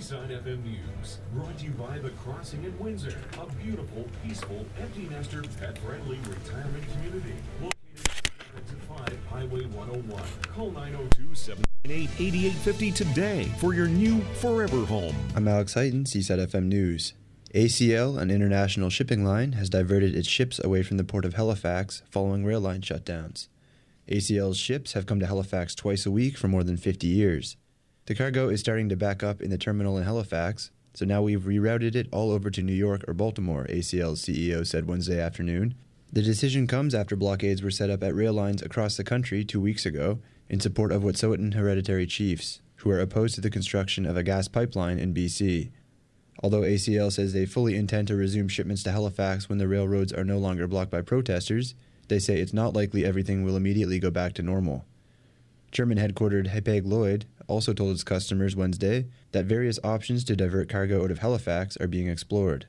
Seaside FM News, brought to you by The Crossing in Windsor, a beautiful, peaceful, empty nester, pet-friendly retirement community. Located at Exit 5, Highway 101. Call 902-798-8850 today for your new forever home. I'm Alex Heighton, Seaside FM News. ACL, an international shipping line, has diverted its ships away from the port of Halifax following rail line shutdowns. ACL's ships have come to Halifax twice a week for more than 50 years. The cargo is starting to back up in the terminal in Halifax, so now we've rerouted it all over to New York or Baltimore, ACL's CEO said Wednesday afternoon. The decision comes after blockades were set up at rail lines across the country 2 weeks ago in support of Wet'suwet'en hereditary chiefs, who are opposed to the construction of a gas pipeline in BC. Although ACL says they fully intend to resume shipments to Halifax when the railroads are no longer blocked by protesters, they say it's not likely everything will immediately go back to normal. German-headquartered Hapag-Lloyd also told its customers Wednesday that various options to divert cargo out of Halifax are being explored.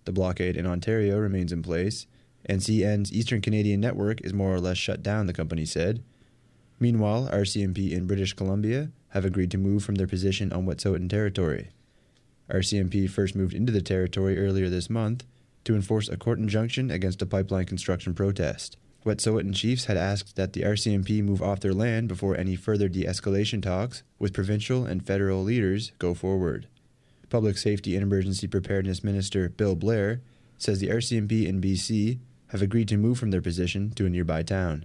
The blockade in Ontario remains in place, and CN's Eastern Canadian network is more or less shut down, the company said. Meanwhile, RCMP in British Columbia have agreed to move from their position on Wet'suwet'en territory. RCMP first moved into the territory earlier this month to enforce a court injunction against a pipeline construction protest. Wet'suwet'en chiefs had asked that the RCMP move off their land before any further de-escalation talks with provincial and federal leaders go forward. Public Safety and Emergency Preparedness Minister Bill Blair says the RCMP in BC have agreed to move from their position to a nearby town.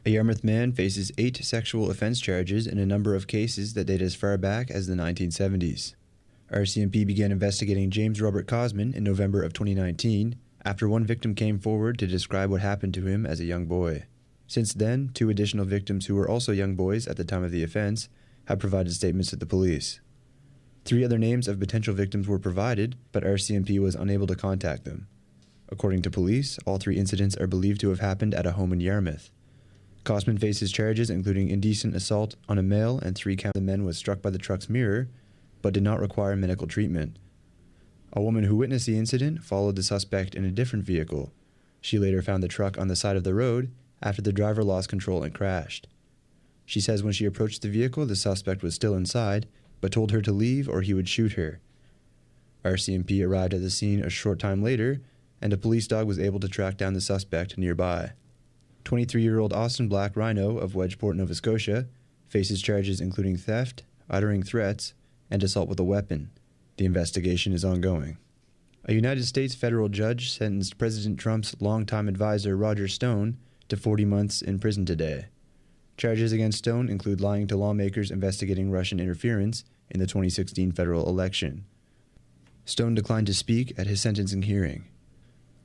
A Yarmouth man faces 8 sexual offense charges in a number of cases that date as far back as the 1970s. RCMP began investigating James Robert Cosman in November of 2019 after one victim came forward to describe what happened to him as a young boy. Since then, 2 additional victims who were also young boys at the time of the offense have provided statements to the police. 3 other names of potential victims were provided, but RCMP was unable to contact them. According to police, all 3 incidents are believed to have happened at a home in Yarmouth. Cosman faces charges including indecent assault on a male, and 3 counts. The man was struck by the truck's mirror, but did not require medical treatment. A woman who witnessed the incident followed the suspect in a different vehicle. She later found the truck on the side of the road after the driver lost control and crashed. She says when she approached the vehicle, the suspect was still inside, but told her to leave or he would shoot her. RCMP arrived at the scene a short time later, and a police dog was able to track down the suspect nearby. 23-year-old Austin Black Rhino of Wedgeport, Nova Scotia, faces charges including theft, uttering threats, and assault with a weapon. The investigation is ongoing. A United States federal judge sentenced President Trump's longtime advisor Roger Stone to 40 months in prison today. Charges against Stone include lying to lawmakers investigating Russian interference in the 2016 federal election. Stone declined to speak at his sentencing hearing.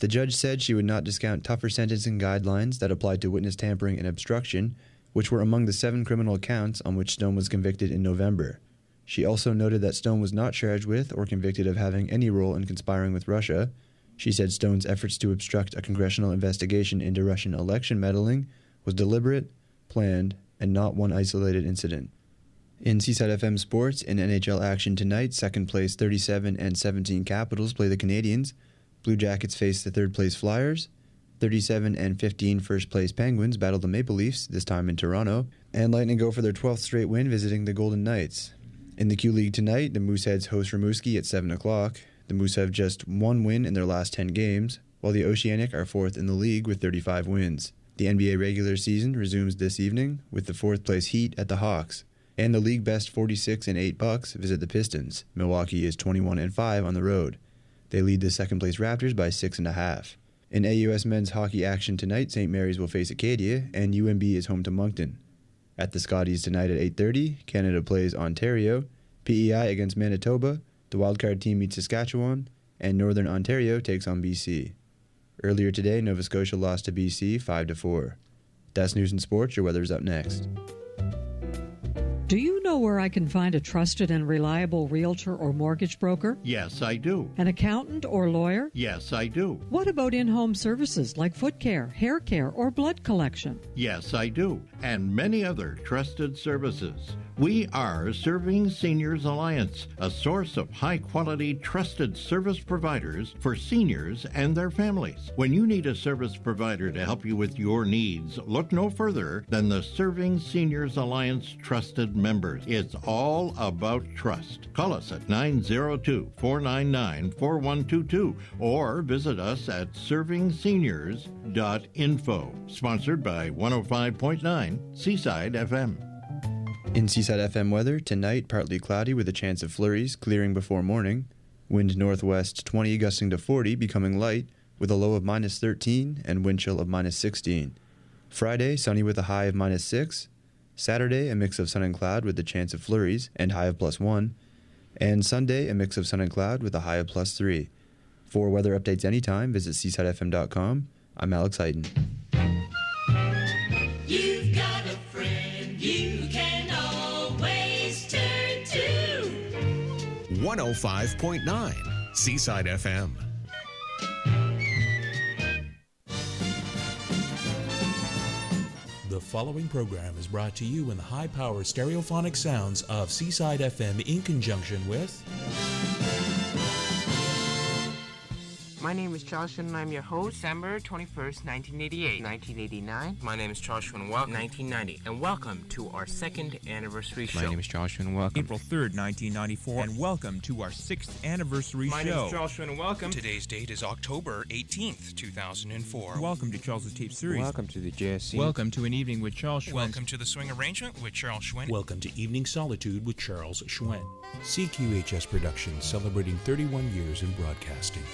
The judge said she would not discount tougher sentencing guidelines that applied to witness tampering and obstruction, which were among the 7 criminal counts on which Stone was convicted in November. She also noted that Stone was not charged with or convicted of having any role in conspiring with Russia. She said Stone's efforts to obstruct a congressional investigation into Russian election meddling was deliberate, planned, and not one isolated incident. In Seaside FM sports, in NHL action tonight, second place 37 and 17 Capitals play the Canadiens. Blue Jackets face the third place Flyers. 37 and 15 first place Penguins battle the Maple Leafs, this time in Toronto. And Lightning go for their 12th straight win visiting the Golden Knights. In the Q League tonight, the Mooseheads host Rimouski at 7 o'clock. The Moose have just 1 win in their last 10 games, while the Oceanic are 4th in the league with 35 wins. The NBA regular season resumes this evening with the 4th place Heat at the Hawks, and the league best 46 and 8 Bucks visit the Pistons. Milwaukee is 21 and 5 on the road. They lead the second place Raptors by 6.5. In AUS men's hockey action tonight, St. Mary's will face Acadia, and UMB is home to Moncton. At the Scotties tonight at 8:30, Canada plays Ontario, PEI against Manitoba, the wildcard team meets Saskatchewan, and Northern Ontario takes on BC. Earlier today, Nova Scotia lost to BC 5-4. That's news and sports. Your weather's up next. Do you know where I can find a trusted and reliable realtor or mortgage broker? Yes, I do. An accountant or lawyer? Yes, I do. What about in-home services like foot care, hair care, or blood collection? Yes, I do. And many other trusted services. We are Serving Seniors Alliance, a source of high-quality, trusted service providers for seniors and their families. When you need a service provider to help you with your needs, look no further than the Serving Seniors Alliance trusted members. Seniors. It's all about trust. Call us at 902-499-4122 or visit us at servingseniors.info. Sponsored by 105.9 Seaside FM. In Seaside FM weather, tonight partly cloudy with a chance of flurries, clearing before morning. Wind northwest 20 gusting to 40, becoming light, with a low of minus 13 and wind chill of minus 16. Friday, sunny with a high of minus 6. Saturday, a mix of sun and cloud with a chance of flurries and high of plus 1. And Sunday, a mix of sun and cloud with a high of plus 3. For weather updates anytime, visit seasidefm.com. I'm Alex Heighton. You've got a friend you can always turn to. 105.9 Seaside FM. The following program is brought to you in the high-power stereophonic sounds of Seaside FM in conjunction with... My name is Charles Hsuen and I'm your host. December 21st, 1988. 1989. My name is Charles Hsuen. Welcome. 1990. And welcome to our second anniversary show. My name is Charles Hsuen. Welcome. April 3rd, 1994. And welcome to our 6th anniversary show. My name is Charles Hsuen and welcome. Today's date is October 18th, 2004. Welcome to Charles' Tape Series. Welcome to the JSC. Welcome to An Evening with Charles Hsuen. Welcome to the Swing Arrangement with Charles Hsuen. Welcome to Evening Solitude with Charles Hsuen. CQHS Productions celebrating 31 years in broadcasting.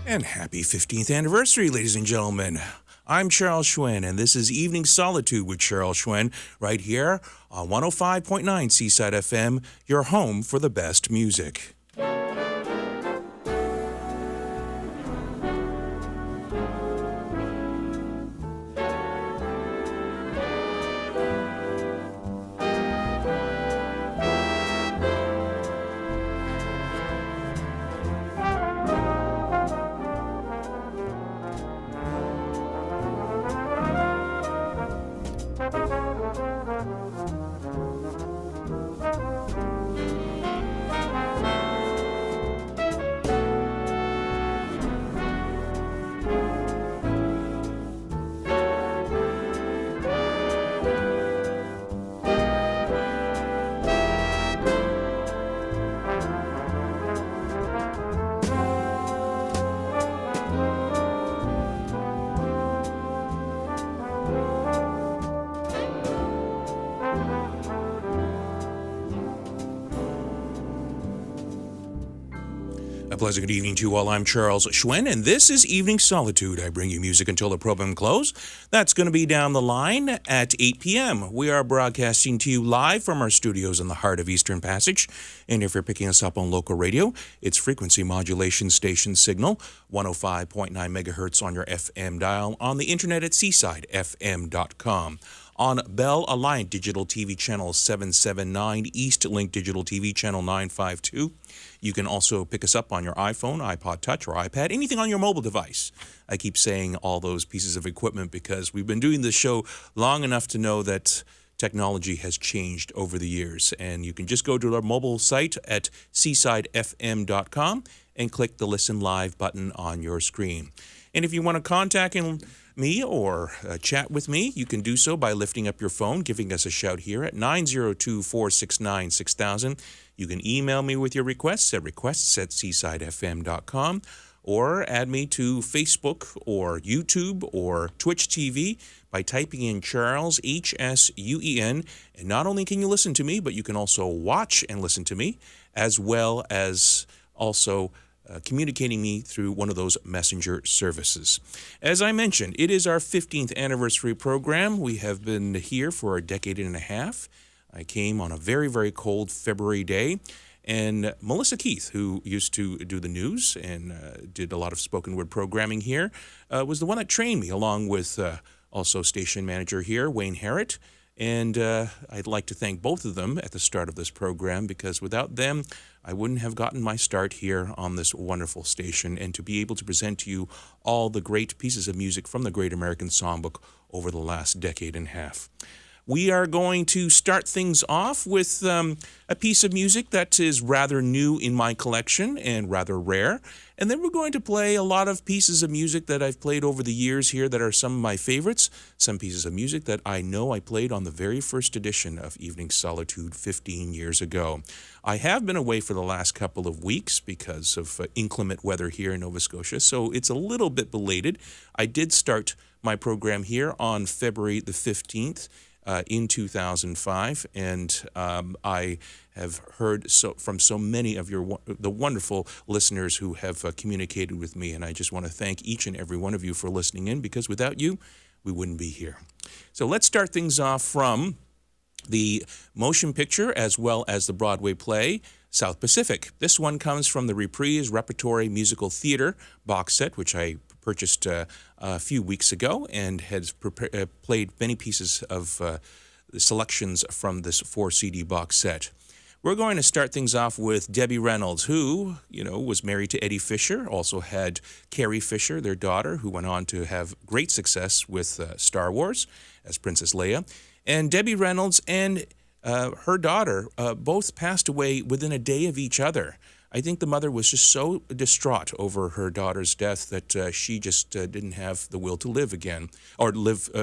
And happy 15th anniversary, ladies and gentlemen. I'm Charles Hsuen, and this is Evening Solitude with Charles Hsuen, right here on 105.9 Seaside FM, your home for the best music. A pleasant good evening to you all. I'm Charles Hsuen, and this is Evening Solitude. I bring you music until the program close. That's going to be down the line at 8 p.m. We are broadcasting to you live from our studios in the heart of Eastern Passage. And if you're picking us up on local radio, it's frequency modulation station signal, 105.9 megahertz on your FM dial, on the internet at seasidefm.com. On Bell Alliant Digital TV Channel 779, East Link Digital TV Channel 952. You can also pick us up on your iPhone, iPod Touch, or iPad, anything on your mobile device. I keep saying all those pieces of equipment because we've been doing this show long enough to know that technology has changed over the years. And you can just go to our mobile site at seasidefm.com and click the Listen Live button on your screen. And if you want to contact me or chat with me, you can do so by lifting up your phone, giving us a shout here at 902-469-6000. You can email me with your requests at seasidefm.com, or add me to Facebook or YouTube or Twitch TV by typing in Charles, Hsuen. And not only can you listen to me, but you can also watch and listen to me, as well as also communicating me through one of those messenger services. As I mentioned, it is our 15th anniversary program. We have been here for a decade and a half. I came on a very, very cold February day, and Melissa Keith, who used to do the news and did a lot of spoken word programming here, was the one that trained me, along with also station manager here, Wayne Harrett. And I'd like to thank both of them at the start of this program, because without them, I wouldn't have gotten my start here on this wonderful station, and to be able to present to you all the great pieces of music from the Great American Songbook over the last decade and a half. We are going to start things off with a piece of music that is rather new in my collection and rather rare. And then we're going to play a lot of pieces of music that I've played over the years here that are some of my favorites. Some pieces of music that I know I played on the very first edition of Evening Solitude 15 years ago. I have been away for the last couple of weeks because of inclement weather here in Nova Scotia, so it's a little bit belated. I did start my program here on February the 15th. In 2005, and I have heard from so many of the wonderful listeners who have communicated with me, and I just want to thank each and every one of you for listening in, because without you, we wouldn't be here. So let's start things off from the motion picture as well as the Broadway play, South Pacific. This one comes from the Reprise Repertory Musical Theater box set, which I purchased a few weeks ago, and has played many pieces of the selections from this 4-CD box set. We're going to start things off with Debbie Reynolds, who, was married to Eddie Fisher, also had Carrie Fisher, their daughter, who went on to have great success with Star Wars as Princess Leia. And Debbie Reynolds and her daughter both passed away within a day of each other. I think the mother was just so distraught over her daughter's death that she just didn't have the will to live again, or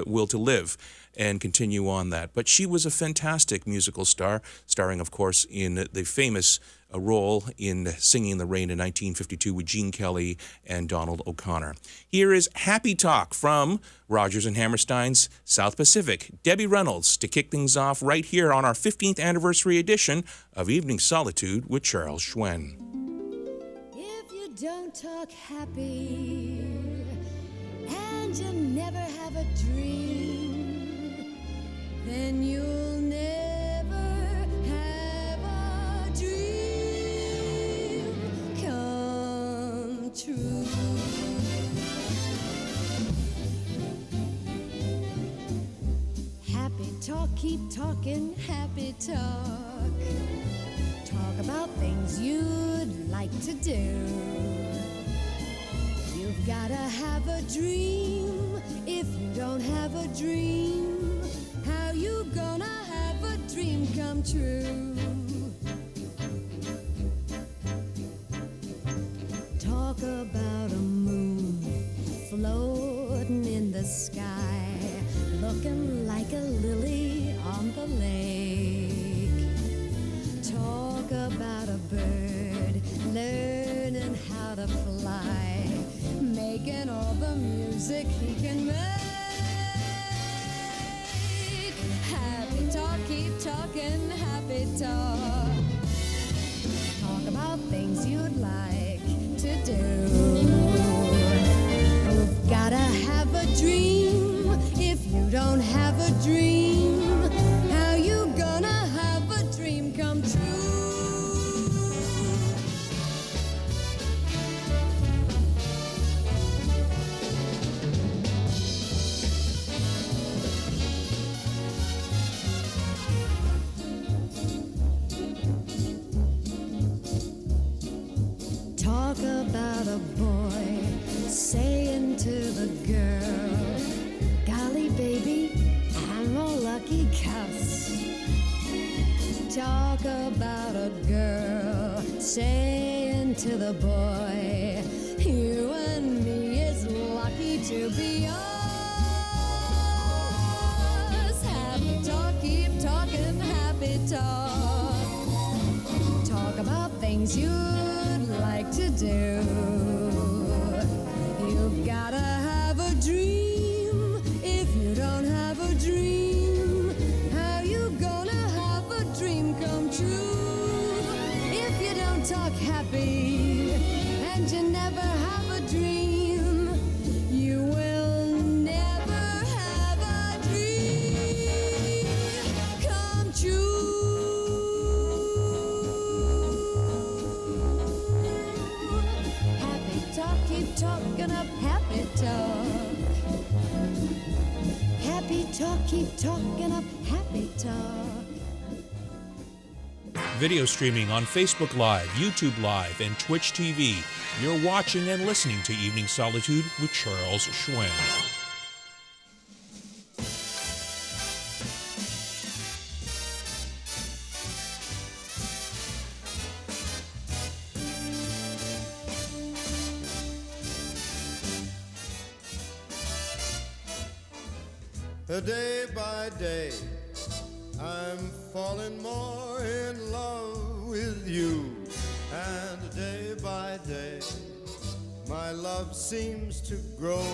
will to live and continue on that. But she was a fantastic musical star, starring, of course, in the famous role in Singing in the Rain in 1952 with Gene Kelly and Donald O'Connor. Here is Happy Talk from Rodgers and Hammerstein's South Pacific. Debbie Reynolds to kick things off right here on our 15th anniversary edition of Evening Solitude with Charles Hsuen. If you don't talk happy and you never have a dream, then you'll never have a dream come true. Happy talk, keep talking, happy talk. Talk about things you'd like to do. You've gotta have a dream. If you don't have a dream, how you gonna have a dream come true? Talk about a moon floating in the sky, looking like a lily on the lake. Talk about a bird learning how to fly, making all the music he can make. Happy talk, keep talking, happy talk. Talk about things you'd like to do. You've gotta have a dream. If you don't have a dream, how you gonna have a dream come true? Talk about a boy saying to the girl, golly baby, I'm a lucky cuss. Talk about a girl saying to the boy, you and me is lucky to be yours. Happy talk, keep talking, happy talk. Talk about things you'd like to do. You've gotta have a dream. If you don't have a dream, how you gonna have a dream come true? If you don't talk happy and you never have a dream, you will never have a dream come true. Keep talking up happy talk. Happy talk, keep talking up happy talk. Video streaming on Facebook Live, YouTube Live, and Twitch TV. You're watching and listening to Evening Solitude with Charles Hsuen. Day by day, I'm falling more in love with you. And day by day, my love seems to grow.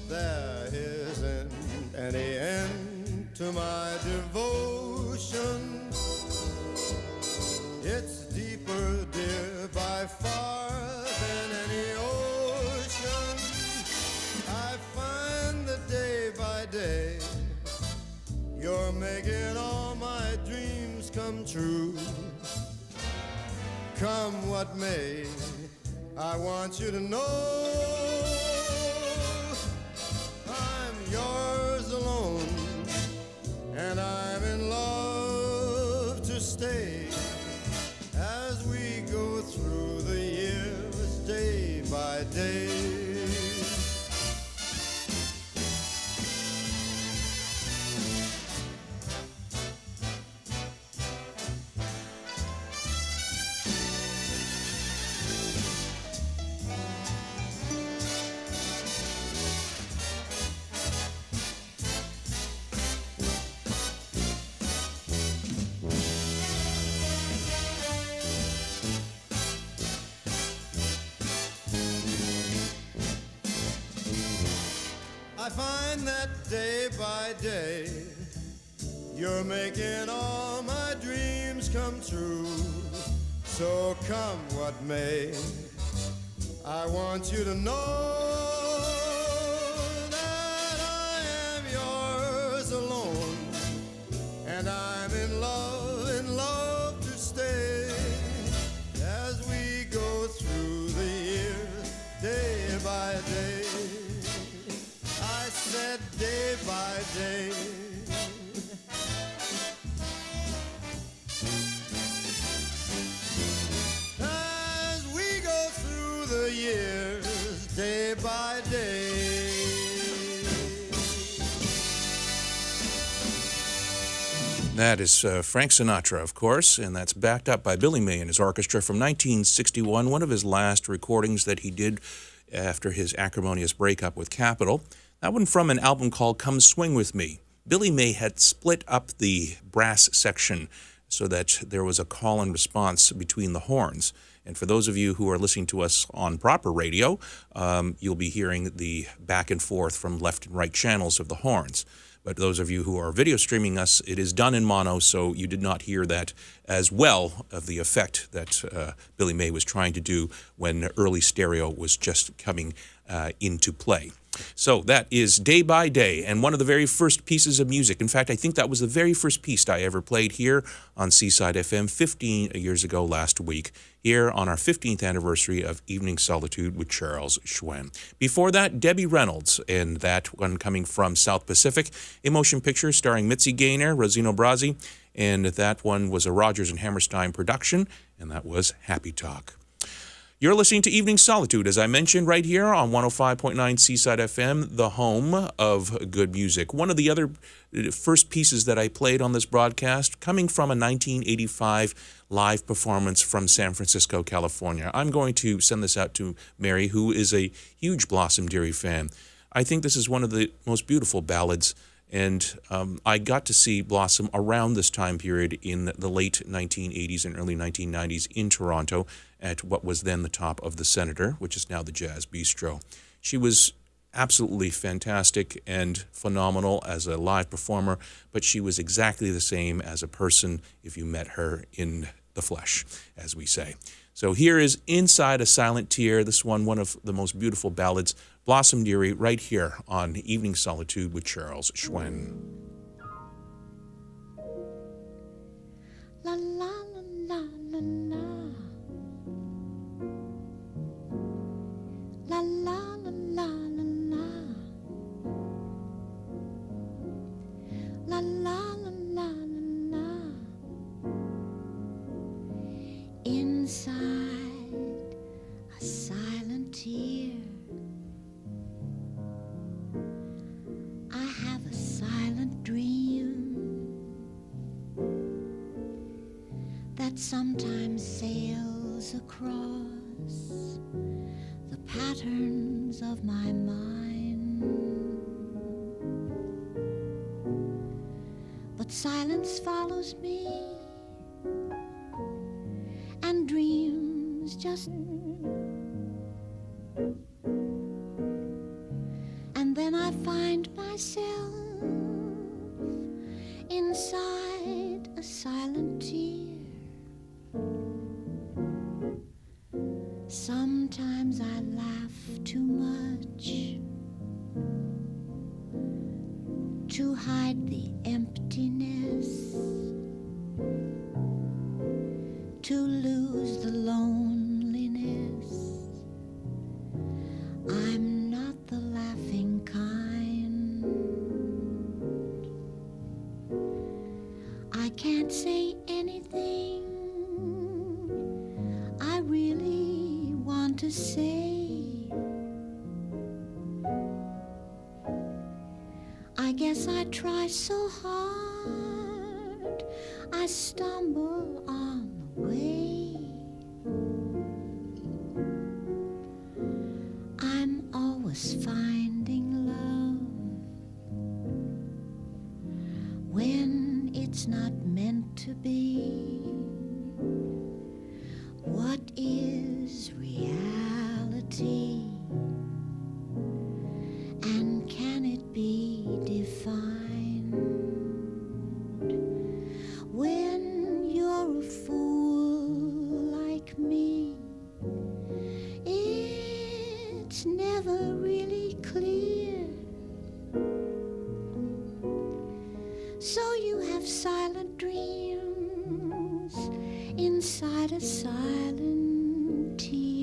There isn't any end to my devotion. It's deeper, dear, by far than any ocean. I find that day by day, you're making all my dreams come true. Come what may, I want you to know I'm yours alone, and I'm in love to stay as we go through the years day by day. I find that day by day, you're making all my dreams come true. So come what may, I want you to know that I am yours alone, and I'm in love to stay as we go through the years day by day. I said day by day. As we go through the years day by day. That is Frank Sinatra, of course, and that's backed up by Billy May and his orchestra from 1961, one of his last recordings that he did after his acrimonious breakup with Capitol. That one from an album called Come Swing With Me. Billy May had split up the brass section so that there was a call and response between the horns. And for those of you who are listening to us on proper radio, you'll be hearing the back and forth from left and right channels of the horns. But those of you who are video streaming us, it is done in mono, so you did not hear that as well of the effect that Billy May was trying to do when early stereo was just coming into play. So that is Day by Day, and one of the very first pieces of music. In fact, I think that was the very first piece I ever played here on Seaside FM 15 years ago last week, here on our 15th anniversary of Evening Solitude with Charles Hsuen. Before that, Debbie Reynolds, and that one coming from South Pacific, a motion picture starring Mitzi Gaynor, Rosino Brazzi, and that one was a Rogers and Hammerstein production, and that was Happy Talk. You're listening to Evening Solitude, as I mentioned, right here on 105.9 Seaside FM, the home of good music. One of the other first pieces that I played on this broadcast coming from a 1985 live performance from San Francisco, California. I'm going to send this out to Mary, who is a huge Blossom Dearie fan. I think this is one of the most beautiful ballads, and I got to see Blossom around this time period in the late 1980s and early 1990s in Toronto at what was then the Top of the Senator, which is now the Jazz Bistro. She was absolutely fantastic and phenomenal as a live performer, but she was exactly the same as a person if you met her in the flesh, as we say. So here is Inside a Silent Tear, this one of the most beautiful ballads, Blossom Dearie, right here on Evening Solitude with Charles Hsuen. La la la la la la la la la la la la la la. Inside a silent tear, I have a silent dream that sometimes sails across the patterns of my mind. but silence follows me, and dreams just. And then I find myself inside a silent tear. Sometimes I laugh too much to hide the emptiness, to lose the loneliness. I'm not the laughing kind. I can't say anything I really want to say. I guess I try so hard, I stumble on the way. I'm always finding love when it's not meant to be. What is reality? And can it be defined? When you're a fool like me, it's never really clear. So you have silent dreams inside a silent tear.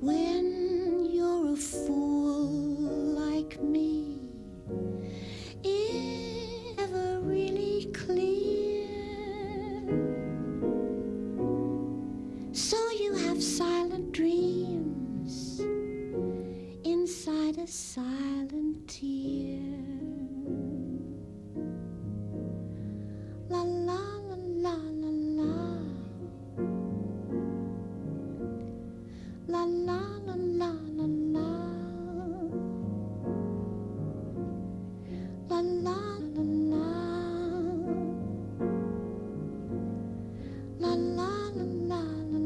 When you're a fool like me, it's never really clear. So you have silent dreams inside a silent tear. La la la la la la. La la la la la la. La la la la. La la la la la la.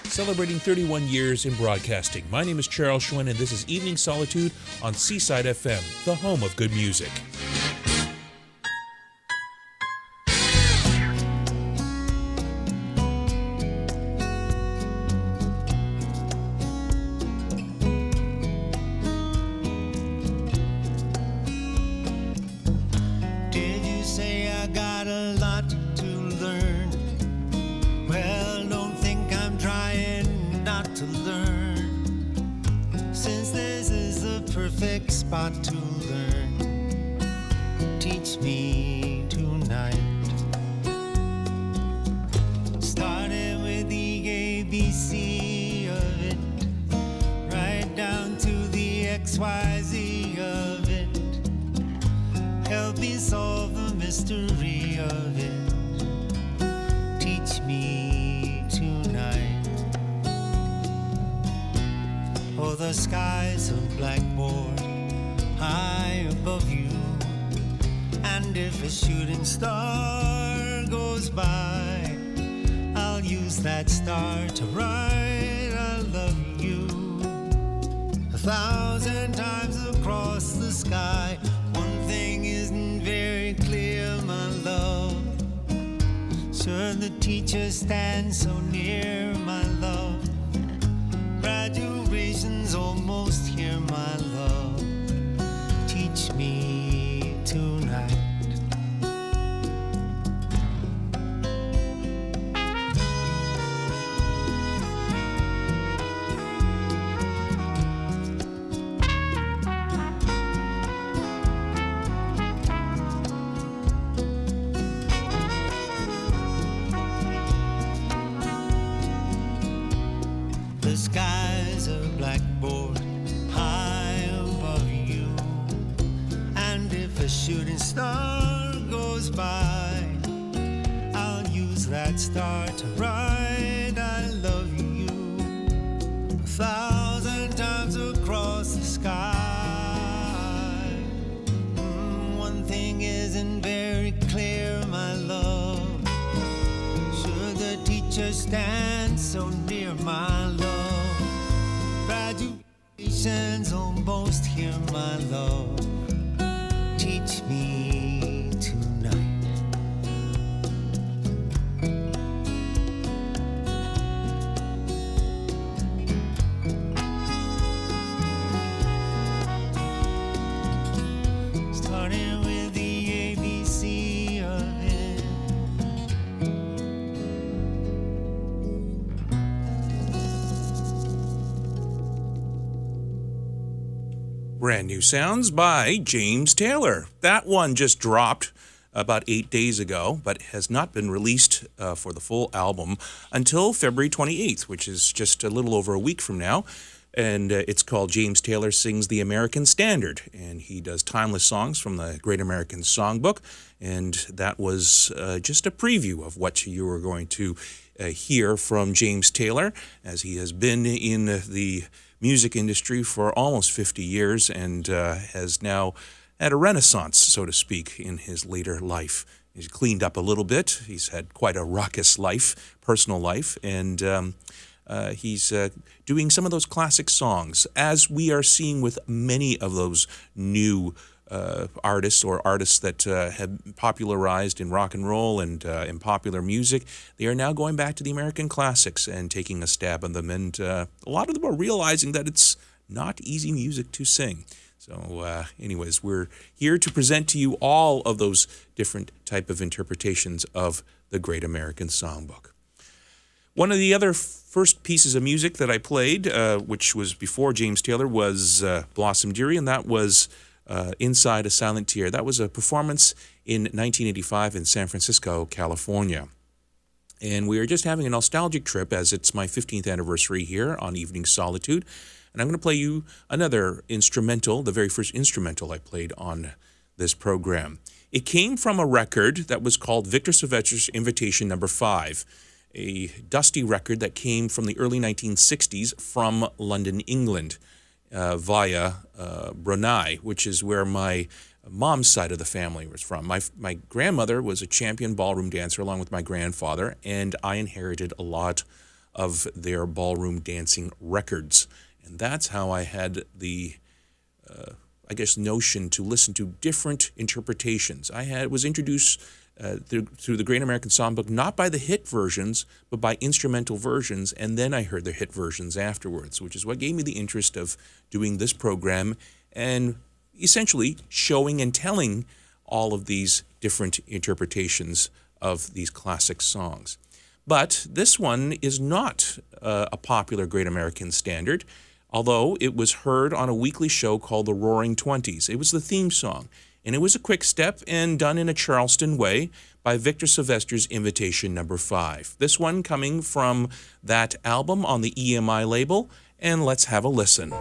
Celebrating 31 years in broadcasting. My name is Charles Hsuen, and this is Evening Solitude on Seaside FM, the home of good music. Did you say I got a lot to learn? Well, don't think I'm trying not to learn, since this is the perfect spot to learn. Teach me tonight. Starting with the ABC of it, right down to the XYZ of it. Help me solve the mystery of it. Teach me tonight. Oh, the sky's a blackboard high above you, and if a shooting star goes by, use that star to write I love you 1,000 times across the sky. One thing isn't very clear, my love. Should the teacher stand so near, my love? Graduation's almost here, my love. Teach me tonight. The sky's a blackboard high above you, and if a shooting star goes by, I'll use that star to write I love you 1,000 times across the sky. One thing isn't very clear, my love. Should the teacher stand so near, my love? Graduation's almost here, my love. Teach me tonight. Starting with the ABC of it. Brand new sounds by James Taylor. That one just dropped about 8 days ago, but has not been released for the full album until February 28th, which is just a little over a week from now. And it's called James Taylor Sings the American Standard. And he does timeless songs from the Great American Songbook. And that was just a preview of what you were going to hear from James Taylor, as he has been in the music industry for almost 50 years and has now had a renaissance, so to speak, in his later life. He's cleaned up a little bit. He's had quite a raucous life, personal life, and he's doing some of those classic songs, as we are seeing with many of those new artists or artists that have popularized in rock and roll and in popular music. They are now going back to the American classics and taking a stab at them, and a lot of them are realizing that it's not easy music to sing. So anyways, we're here to present to you all of those different type of interpretations of the Great American Songbook. One of the other first pieces of music that I played, which was before James Taylor, was Blossom Dearie, and that was Inside a Silent Tear. That was a performance in 1985 in San Francisco, California. And we are just having a nostalgic trip, as it's my 15th anniversary here on Evening Solitude. And I'm going to play you another instrumental, the very first instrumental I played on this program. It came from a record that was called Victor Sylvester's Invitation No. 5, a dusty record that came from the early 1960s from London, England, via Brunei, which is where my mom's side of the family was from. My grandmother was a champion ballroom dancer along with my grandfather, and I inherited a lot of their ballroom dancing records. And that's how I had the, notion to listen to different interpretations. I was introduced through the Great American Songbook, not by the hit versions, but by instrumental versions, and then I heard the hit versions afterwards, which is what gave me the interest of doing this program and essentially showing and telling all of these different interpretations of these classic songs. But this one is not a popular Great American Standard, although it was heard on a weekly show called The Roaring Twenties. It was the theme song, and it was a quick step and done in a Charleston way by Victor Sylvester's Invitation No. 5. This one coming from that album on the EMI label, and let's have a listen.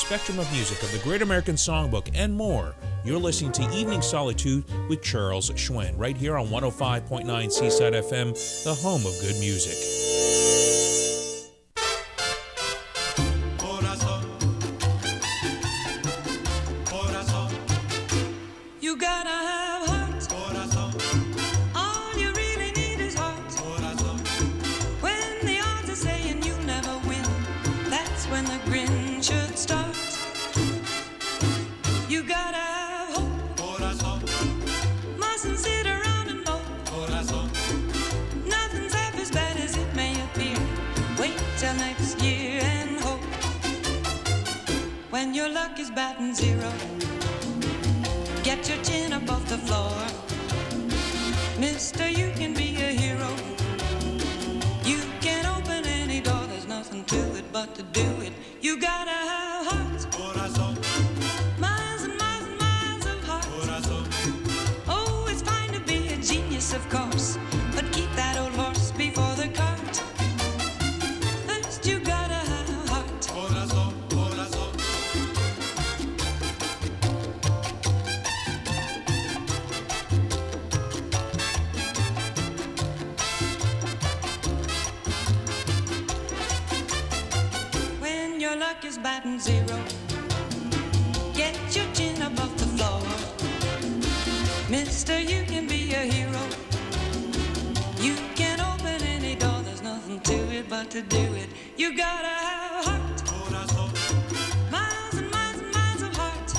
spectrum of music of the Great American Songbook and more. You're listening to Evening Solitude with Charles Hsuen, right here on 105.9 Seaside FM, the home of good music. You gotta have heart. All you really need is heart. When the odds are saying you'll never win, that's when the grin should start. You gotta have hope. Mustn't sit around and mope. Nothing's half as bad as it may appear. Wait till next year and hope. When your luck is batting zero, get your chin above the floor. Mister, you can be a hero. You can open any door, there's nothing to it but to do it. You gotta have heart. Miles and miles and miles of heart. Oh, it's fine to be a genius, of course, but keep that old horse before the cart. First you gotta have heart. When your luck is batting zero, get your chin above the floor. Mister, you can be a hero. You can open any door, there's nothing to it but to do it. You gotta have heart. Miles and miles and miles of heart.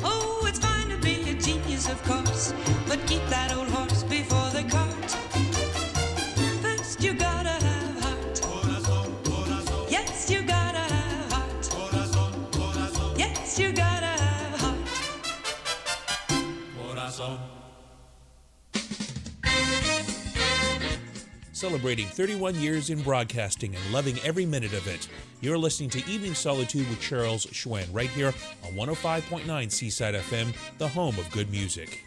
Oh, it's fine to be a genius, of course, but keep that old horse before the cart. First you gotta have heart. Yes, you gotta have heart. Yes, you gotta have heart. Celebrating 31 years in broadcasting and loving every minute of it. You're listening to Evening Solitude with Charles Hsuen, right here on 105.9 Seaside FM, the home of good music.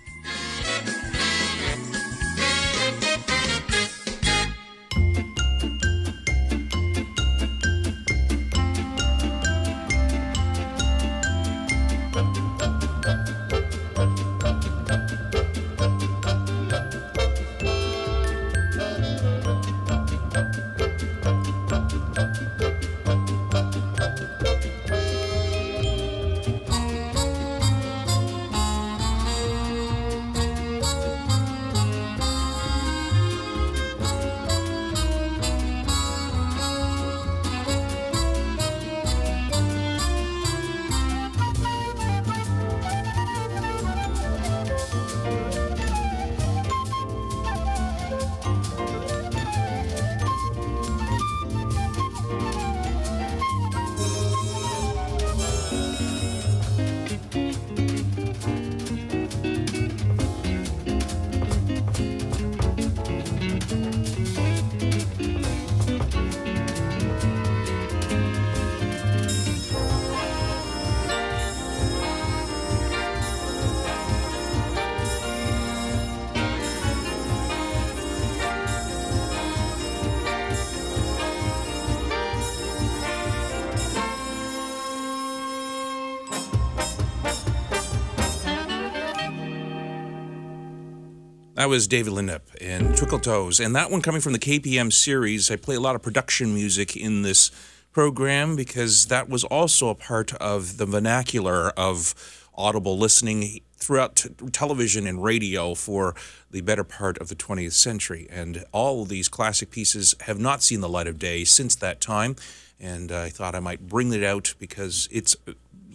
That was David Linnep and Twinkle Toes, and that one coming from the KPM series. I play a lot of production music in this program because that was also a part of the vernacular of audible listening throughout television and radio for the better part of the 20th century. And all of these classic pieces have not seen the light of day since that time, and I thought I might bring it out because it's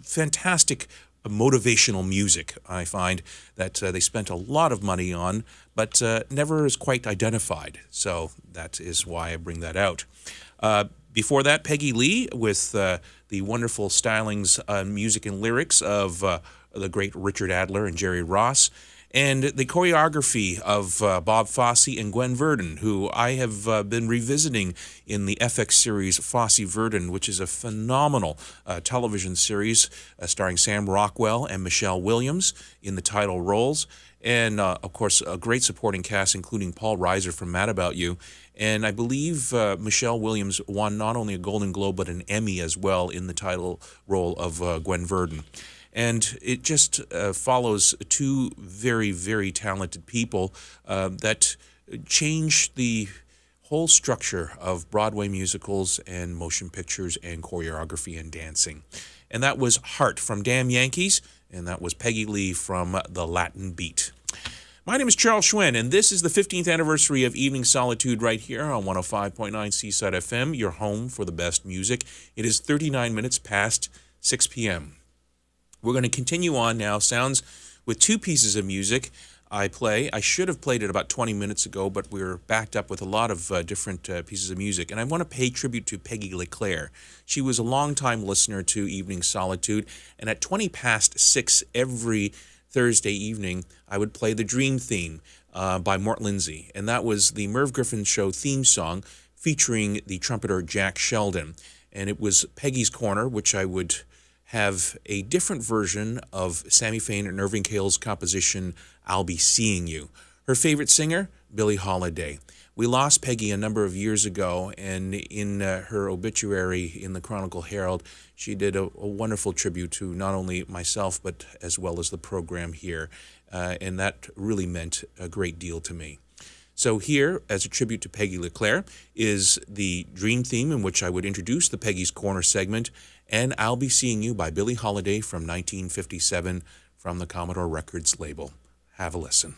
fantastic motivational music, I find, that they spent a lot of money on, but never is quite identified. So that is why I bring that out. Before that, Peggy Lee with the wonderful stylings, music and lyrics of the great Richard Adler and Jerry Ross, and the choreography of Bob Fosse and Gwen Verdon, who I have been revisiting in the FX series Fosse Verdon, which is a phenomenal television series starring Sam Rockwell and Michelle Williams in the title roles. And, of course, a great supporting cast, including Paul Reiser from Mad About You. And I believe Michelle Williams won not only a Golden Globe, but an Emmy as well in the title role of Gwen Verdon. And it just follows two very, very talented people that change the whole structure of Broadway musicals and motion pictures and choreography and dancing. And that was Heart from Damn Yankees, and that was Peggy Lee from The Latin Beat. My name is Charles Hsuen, and this is the 15th anniversary of Evening Solitude right here on 105.9 Seaside FM, your home for the best music. It is 39 minutes past 6 p.m. We're going to continue on now, sounds with two pieces of music I play. I should have played it about 20 minutes ago, but we're backed up with a lot of different pieces of music. And I want to pay tribute to Peggy LeClaire. She was a longtime listener to Evening Solitude, and at 20 past 6 every Thursday evening, I would play the Dream Theme by Mort Lindsay. And that was the Merv Griffin Show theme song featuring the trumpeter Jack Sheldon. And it was Peggy's Corner, which I would have a different version of Sammy Fain and Irving Kale's composition, I'll Be Seeing You. Her favorite singer, Billie Holiday. We lost Peggy a number of years ago, and in her obituary in the Chronicle Herald, she did a wonderful tribute to not only myself, but as well as the program here, and that really meant a great deal to me. So here, as a tribute to Peggy LeClaire, is the Dream Theme, in which I would introduce the Peggy's Corner segment, and I'll Be Seeing You by Billie Holiday from 1957 from the Commodore Records label. Have a listen.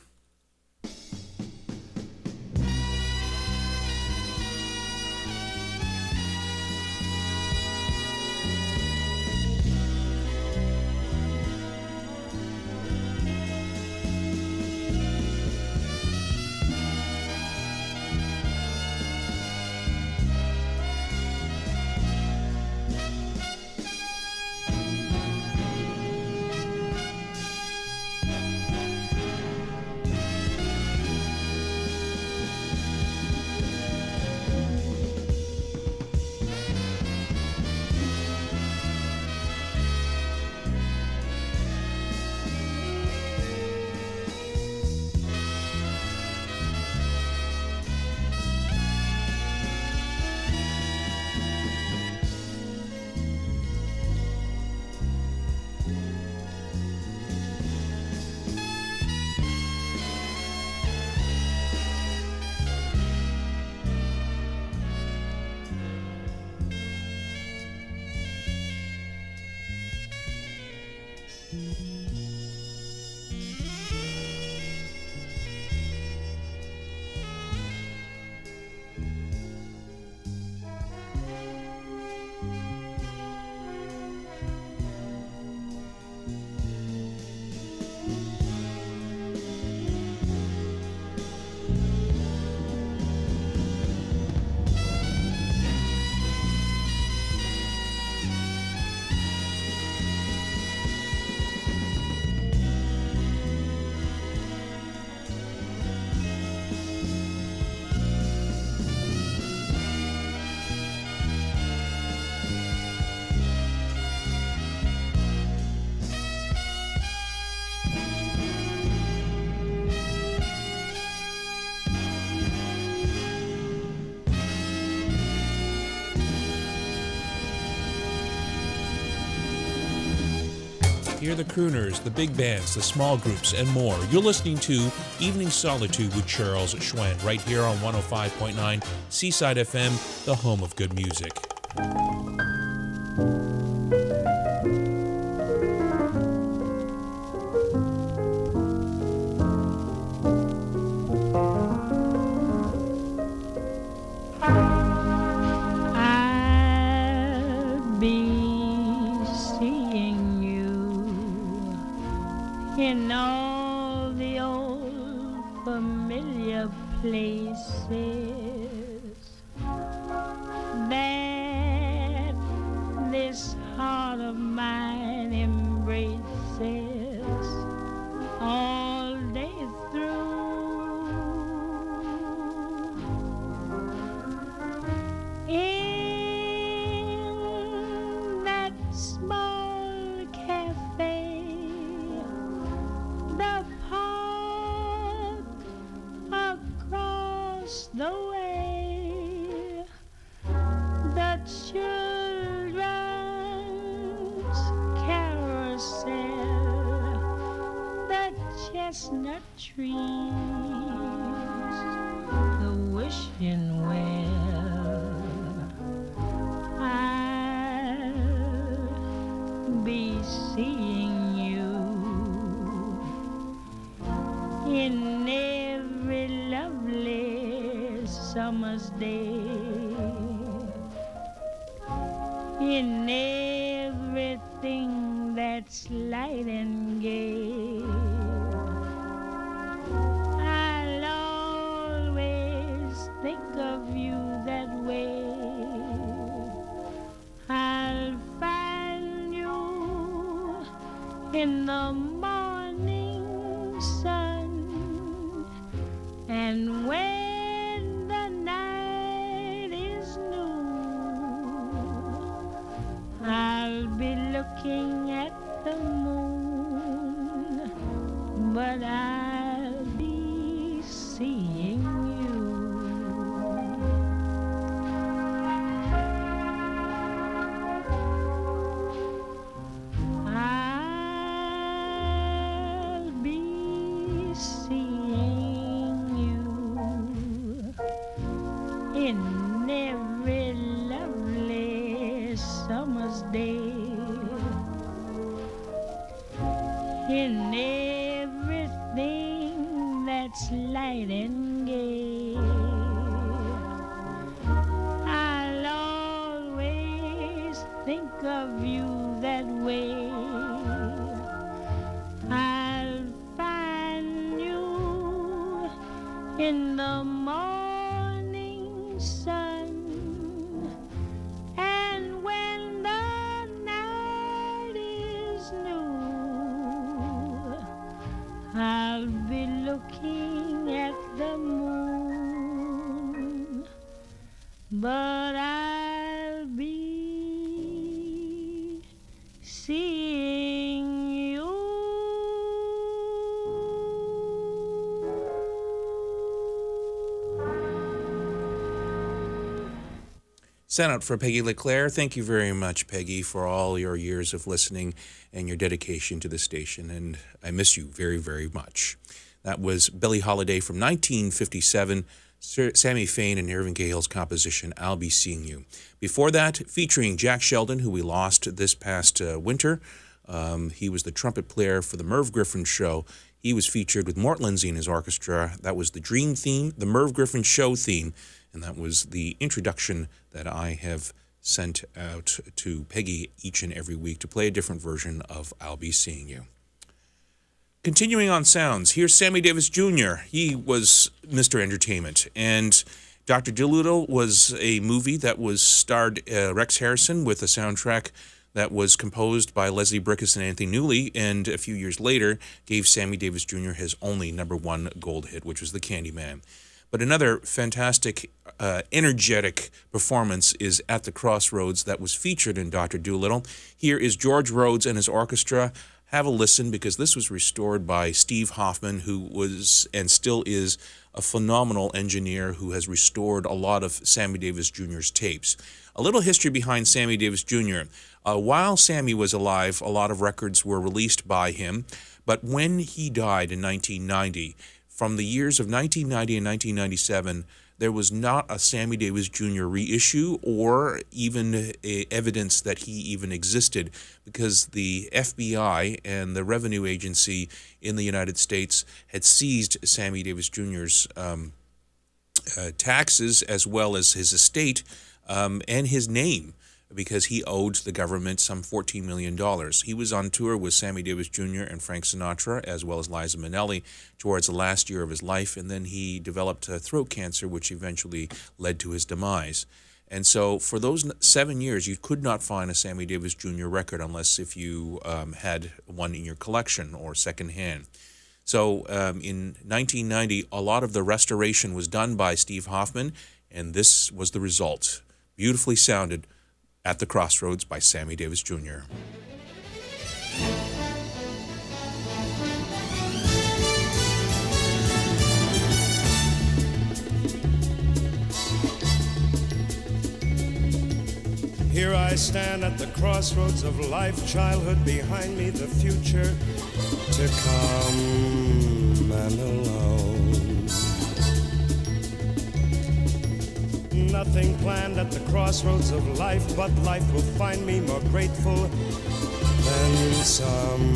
Hear the crooners, the big bands, the small groups, and more. You're listening to Evening Solitude with Charles Hsuen, right here on 105.9 Seaside FM, the home of good music. In all the old familiar places that this heart of mine embraces all day through. In that small cafe, the park across the way, children's carousel, the chestnut trees, the wishing well. I'll be seeing you in every lovely summer's day, in everything that's light and gay. I'll always think of you that way. I'll find you in the morning sun, and when the night is new, I'll be looking at the moon, but I'll be seeing you. I'll be seeing you in every lovely summer's day, in everything that's light and gay. I'll always think of you that way. I'll find you in the morning sun, and when the night is new, I'll be looking at the moon, but I'll be seeing you. Sent out for Peggy LeClaire. Thank you very much, Peggy, for all your years of listening and your dedication to the station, and I miss you very, very much. That was Billie Holiday from 1957, Sammy Fain and Irving Gale's composition, I'll Be Seeing You. Before that, featuring Jack Sheldon, who we lost this past winter. He was the trumpet player for the Merv Griffin Show. He was featured with Mort Lindsay and his orchestra. That was the Dream theme, the Merv Griffin Show theme, and that was the introduction that I have sent out to Peggy each and every week to play a different version of I'll Be Seeing You. Continuing on sounds, here's Sammy Davis Jr. He was Mr. Entertainment, and Dr. Dolittle was a movie that was starred Rex Harrison with a soundtrack that was composed by Leslie Bricusse and Anthony Newley, and a few years later gave Sammy Davis Jr. his only #1 gold hit, which was The Candyman. But another fantastic, energetic performance is At the Crossroads that was featured in Dr. Dolittle. Here is George Rhodes and his orchestra. Have a listen, because this was restored by Steve Hoffman, who was and still is a phenomenal engineer who has restored a lot of Sammy Davis Jr.'s tapes. A little history behind Sammy Davis Jr. While Sammy was alive, a lot of records were released by him, but when he died in 1990, from the years of 1990 and 1997, there was not a Sammy Davis Jr. reissue or even evidence that he even existed, because the FBI and the Revenue Agency in the United States had seized Sammy Davis Jr.'s taxes as well as his estate and his name, because he owed the government some $14 million. He was on tour with Sammy Davis Jr. and Frank Sinatra, as well as Liza Minnelli, towards the last year of his life, and then he developed throat cancer, which eventually led to his demise. And so for those 7 years, you could not find a Sammy Davis Jr. record unless if you had one in your collection or secondhand. So in 1990, a lot of the restoration was done by Steve Hoffman, and this was the result. Beautifully sounded, At the Crossroads by Sammy Davis Jr. Here I stand at the crossroads of life, childhood behind me, the future to come, and alone. Nothing planned at the crossroads of life, but life will find me more grateful than some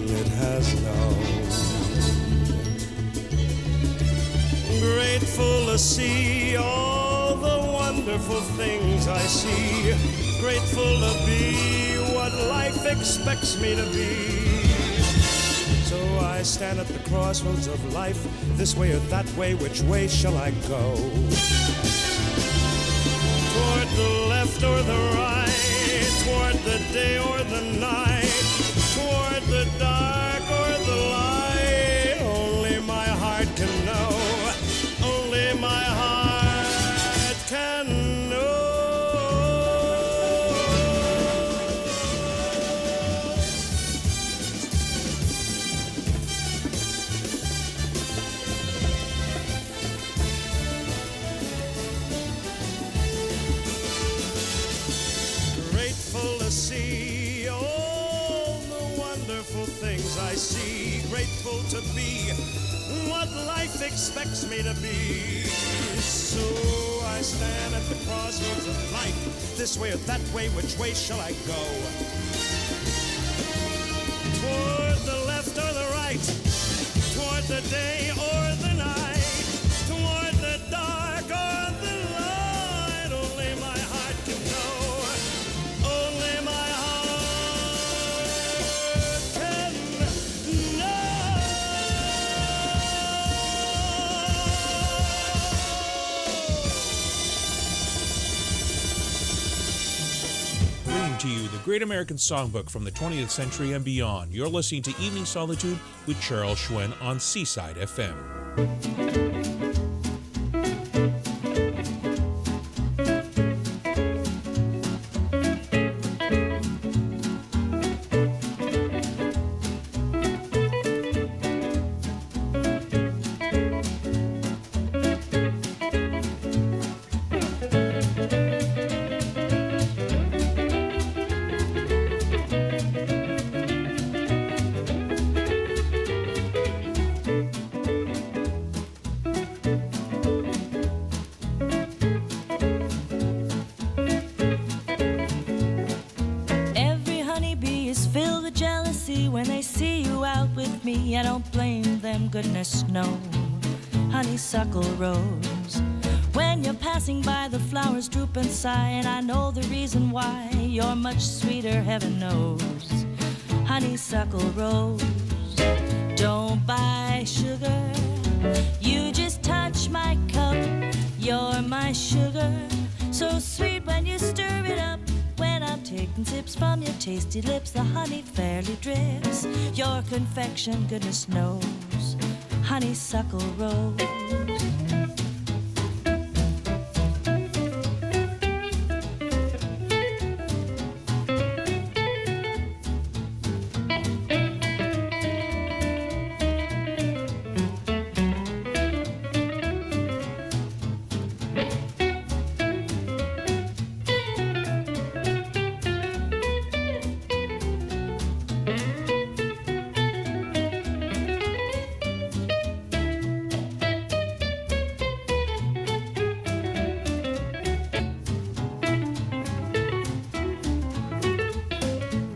it has known. Grateful to see all the wonderful things I see. Grateful to be what life expects me to be. So I stand at the crossroads of life, this way or that way, which way shall I go? Toward the left or the right, toward the day or the night, toward the dark or the light, only my heart can know, only my heart can know. Grateful to see all the wonderful things I see. Grateful to be what life expects me to be. So I stand at the crossroads of life, this way or that way, which way shall I go? Toward the left or the right, toward the day or the night, toward the dark or the light, only my heart can know, only my heart can Bringing to you the Great American Songbook from the 20th century and beyond. You're listening to Evening Solitude with Charles Hsuen on Seaside FM. Every honeybee is filled with jealousy when they see you out with me. I don't blame them, goodness no. Honeysuckle rose. When you're passing by, the flowers droop and sigh, and I know the reason why. You're much sweeter, heaven knows. Honeysuckle rose. Don't buy sugar, you just touch my cup. You're my sugar, so sweet when you stir it up. When I'm taking sips from your tasty lips, the honey fairly drips. Your confection, goodness knows. Honeysuckle rose.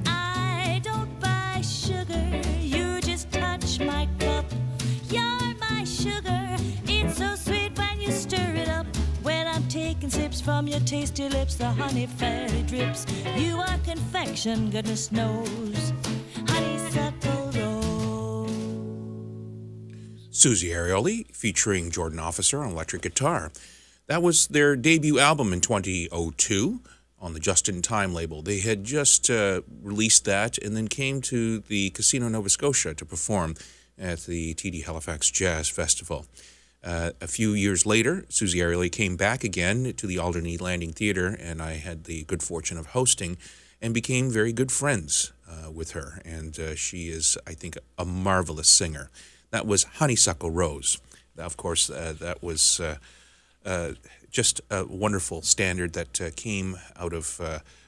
I don't buy sugar, you just touch my cup. You're my sugar, it's so sweet when you stir it up. When I'm taking sips from your tasty lips, the honey fairly drips. You are confection, goodness knows. Honeysuckle rose. Susie Arioli featuring Jordan Officer on electric guitar. That was their debut album in 2002 on the Just in Time label. They had just released that and then came to the Casino Nova Scotia to perform at the TD Halifax Jazz Festival. A few years later, Susie Arioli came back again to the Alderney Landing Theatre, and I had the good fortune of hosting and became very good friends with her. And she is, I think, a marvelous singer. That was Honeysuckle Rose. Of course, that was just a wonderful standard that came out of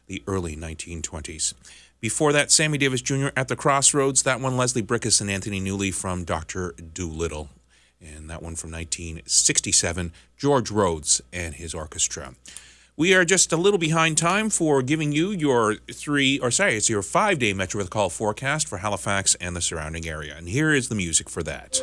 the early 1920s. Before that, Sammy Davis Jr. at the Crossroads. That one, Leslie Brickus and Anthony Newley from Dr. Dolittle. And that one from 1967, George Rhodes and his orchestra. We are just a little behind time for giving you your 5-day Metro Weather Call forecast for Halifax and the surrounding area. And here is the music for that.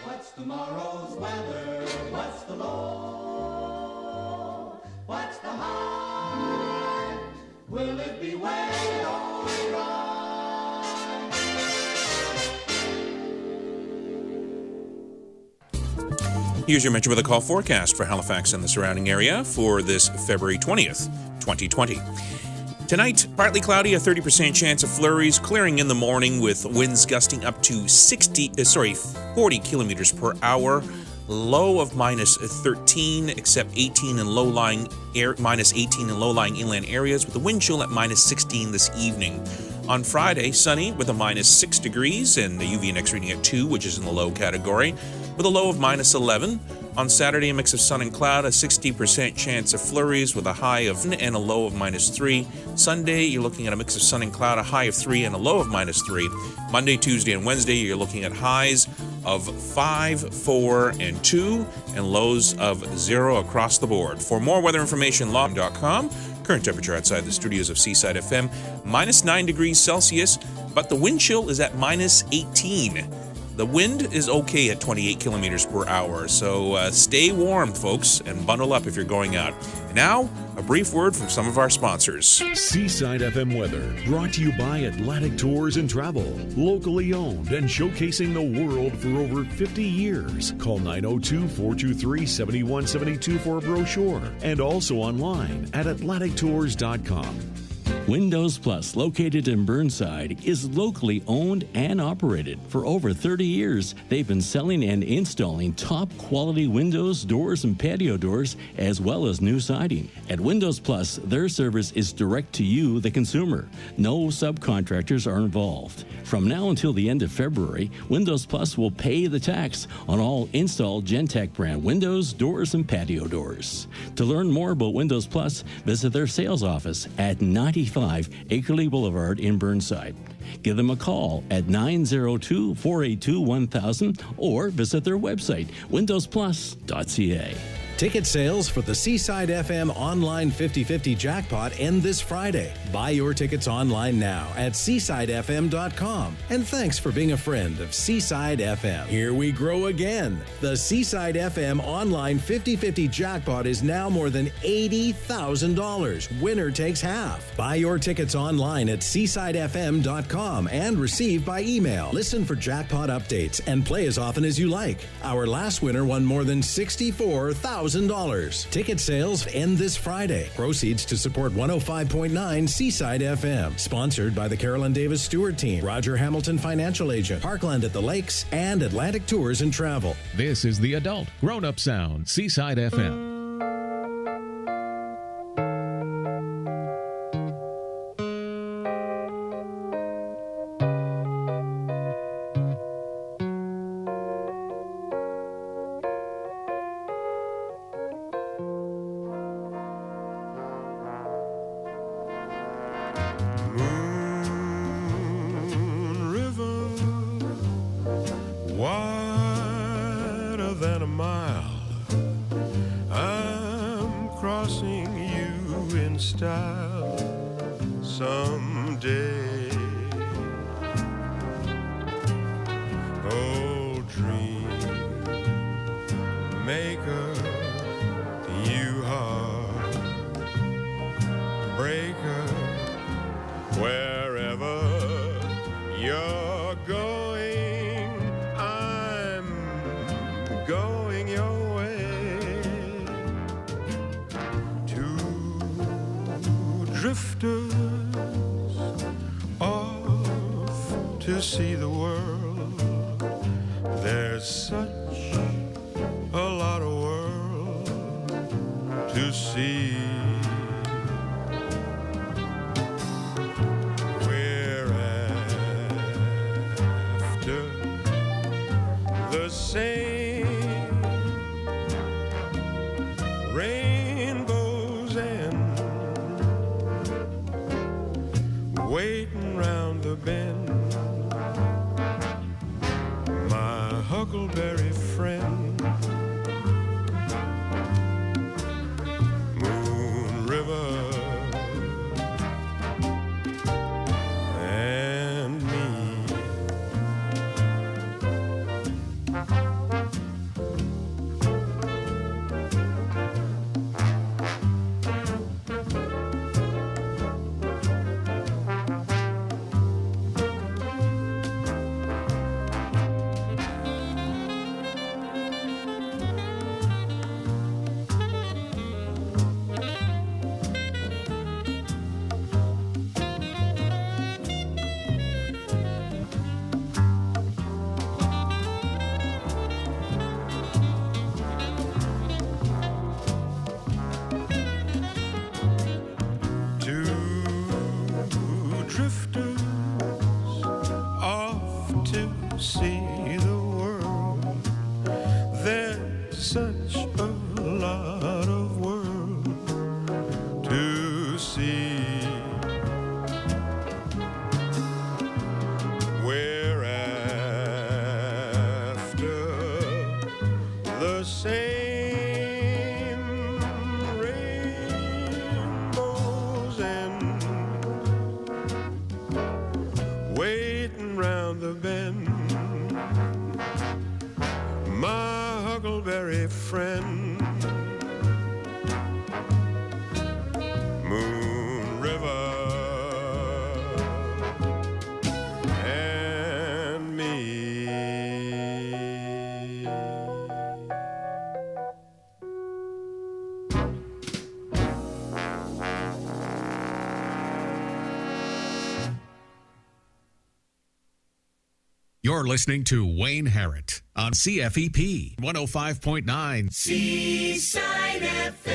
What's tomorrow's weather? What's the low? What's the high? Will it be way all right? Here's your Metro Weather Call forecast for Halifax and the surrounding area for this February 20th, 2020. Tonight, partly cloudy, a 30% chance of flurries, clearing in the morning with winds gusting up to 40 kilometers per hour. Low of minus 13, except 18 in minus 18 in low-lying inland areas, with the wind chill at minus 16 this evening. On Friday, sunny with a minus 6 degrees and the UV index reading at 2, which is in the low category, with a low of minus 11. On Saturday, a mix of sun and cloud, a 60% chance of flurries with a high of and a low of minus 3. Sunday, you're looking at a mix of sun and cloud, a high of 3 and a low of minus 3. Monday, Tuesday, and Wednesday, you're looking at highs of 5, 4, and 2, and lows of 0 across the board. For more weather information, log.com. Current temperature outside the studios of Seaside FM, minus 9 degrees Celsius, but the wind chill is at minus 18. The wind is okay at 28 kilometers per hour, so stay warm, folks, and bundle up if you're going out. And now, a brief word from some of our sponsors. Seaside FM weather, brought to you by Atlantic Tours and Travel. Locally owned and showcasing the world for over 50 years. Call 902-423-7172 for a brochure. And also online at AtlanticTours.com. Windows Plus, located in Burnside, is locally owned and operated. For over 30 years, they've been selling and installing top-quality windows, doors, and patio doors, as well as new siding. At Windows Plus, their service is direct to you, the consumer. No subcontractors are involved. From now until the end of February, Windows Plus will pay the tax on all installed Gentech brand windows, doors, and patio doors. To learn more about Windows Plus, visit their sales office at 95 Acreley Boulevard in Burnside. Give them a call at 902-482-1000 or visit their website, windowsplus.ca. Ticket sales for the Seaside FM Online 50/50 Jackpot end this Friday. Buy your tickets online now at seasidefm.com. And thanks for being a friend of Seaside FM. Here we grow again. The Seaside FM Online 50/50 Jackpot is now more than $80,000. Winner takes half. Buy your tickets online at seasidefm.com and receive by email. Listen for jackpot updates and play as often as you like. Our last winner won more than $64,000. Ticket sales end this Friday. Proceeds to support 105.9 Seaside FM. Sponsored by the Carolyn Davis Stewart Team, Roger Hamilton Financial Agent, Parkland at the Lakes, and Atlantic Tours and Travel. This is the adult grown-up sound, Seaside FM. Same rainbow's end, waiting round the bend, my huckleberry friend, Moon River and me. Drifters off to see the world. There's such a lot of world to see. We're after the same rainbow's end, waiting round the bend, my huckleberry friend, Moon River and me. You're listening to Wayne Harrett on CFEP 105.9 Seaside FM.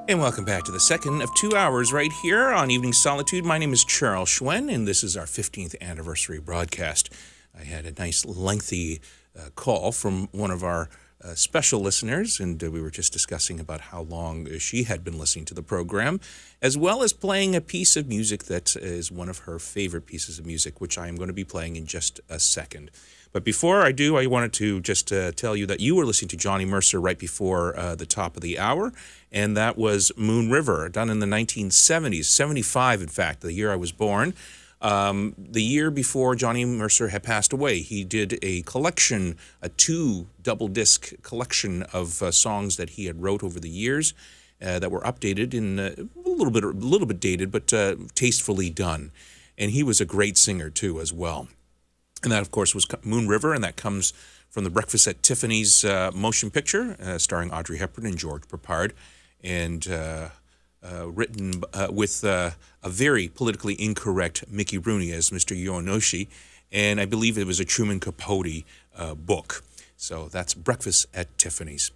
And welcome back to the second of 2 hours right here on Evening Solitude. My name is Charles Hsuen, and this is our 15th anniversary broadcast. I had a nice lengthy call from one of our special listeners, and we were just discussing about how long she had been listening to the program, as well as playing a piece of music that is one of her favorite pieces of music, which I am going to be playing in just a second. But before I do, I wanted to just tell you that you were listening to Johnny Mercer right before the top of the hour, and that was Moon River, done in the 1970s, 75 in fact, the year I was born. The year before Johnny Mercer had passed away, he did a collection, a 2 double-disc collection of songs that he had wrote over the years that were updated in a little bit dated, but tastefully done. And he was a great singer too, as well. And that, of course, was Moon River, and that comes from the Breakfast at Tiffany's motion picture, starring Audrey Hepburn and George Peppard, and written with a very politically incorrect Mickey Rooney as Mr. Yonoshi, and I believe it was a Truman Capote book. So that's Breakfast at Tiffany's.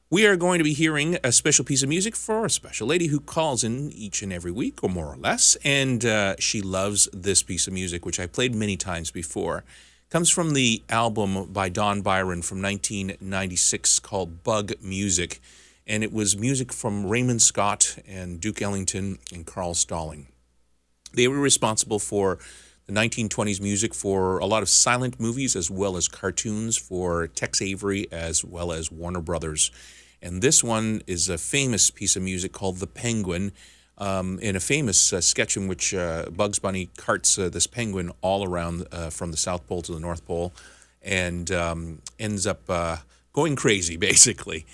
We are going to be hearing a special piece of music for a special lady who calls in each and every week, or more or less, and she loves this piece of music, which I played many times before. It comes from the album by Don Byron from 1996 called Bug Music, and it was music from Raymond Scott and Duke Ellington and Carl Stalling. They were responsible for the 1920s music for a lot of silent movies as well as cartoons for Tex Avery as well as Warner Brothers. And this one is a famous piece of music called The Penguin, in a famous sketch in which Bugs Bunny carts this penguin all around from the South Pole to the North Pole and ends up going crazy, basically.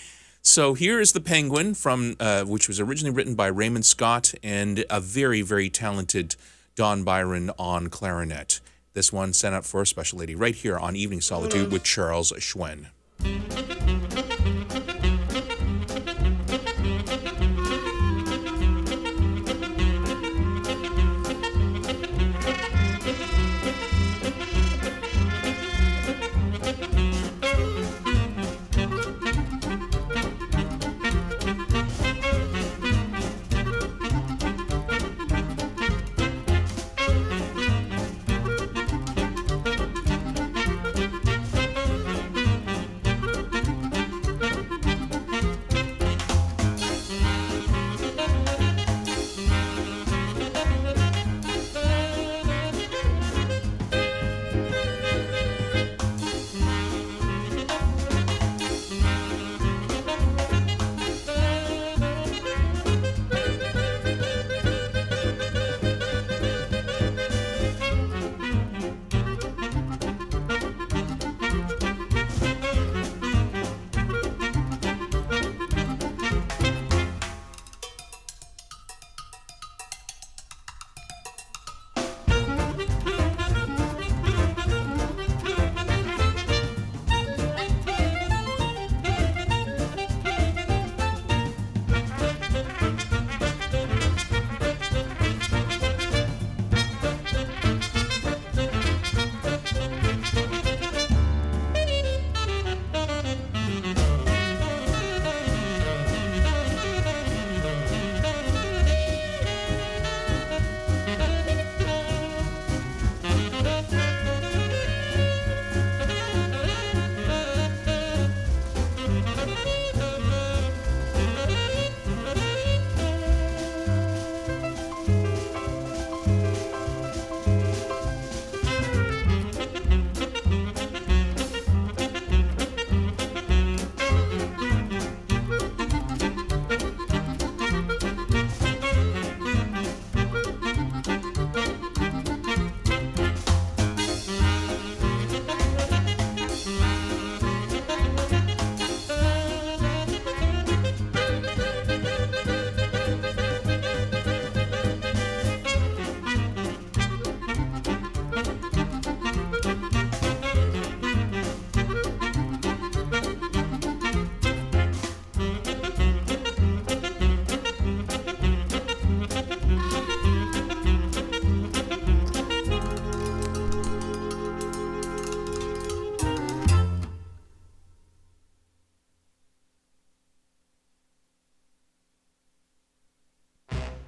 So here is The Penguin, from which was originally written by Raymond Scott and a very, very talented Don Byron on clarinet. This one sent out for a special lady right here on Evening Solitude with Charles Hsuen.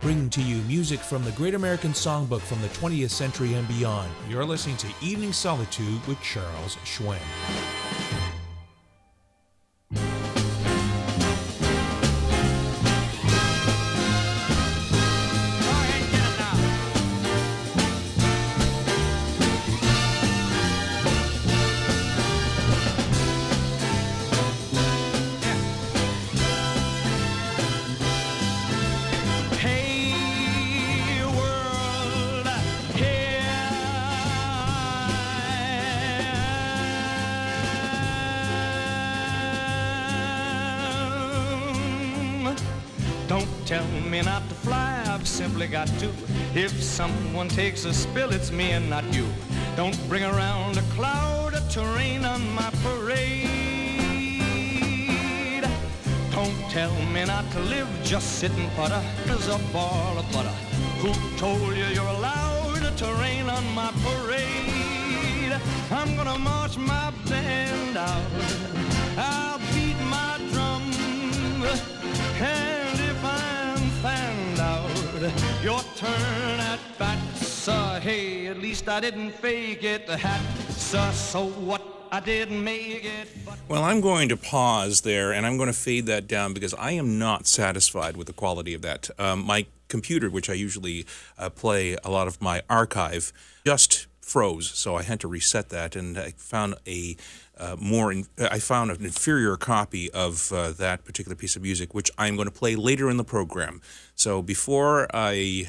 Bringing to you music from the Great American Songbook from the 20th century and beyond. You're listening to Evening Solitude with Charles Hsuen. Tell me not to fly, I've simply got to. If someone takes a spill, it's me and not you. Don't bring around a cloud to rain on my parade. Don't tell me not to live, just sit and putter as a ball of butter. Who told you you're allowed to rain on my parade? I'm gonna march my band out, I'll beat my drum, and if I'm fanned out, your turn at bat, sir. Hey, at least I didn't fake it, the hat, sir. So what? I didn't make it, but Well, I'm going to pause there, and I'm going to fade that down because I am not satisfied with the quality of that. My computer, which I usually play a lot of my archive, just froze, so I had to reset that, and I found I found an inferior copy of that particular piece of music, which I'm going to play later in the program. So before I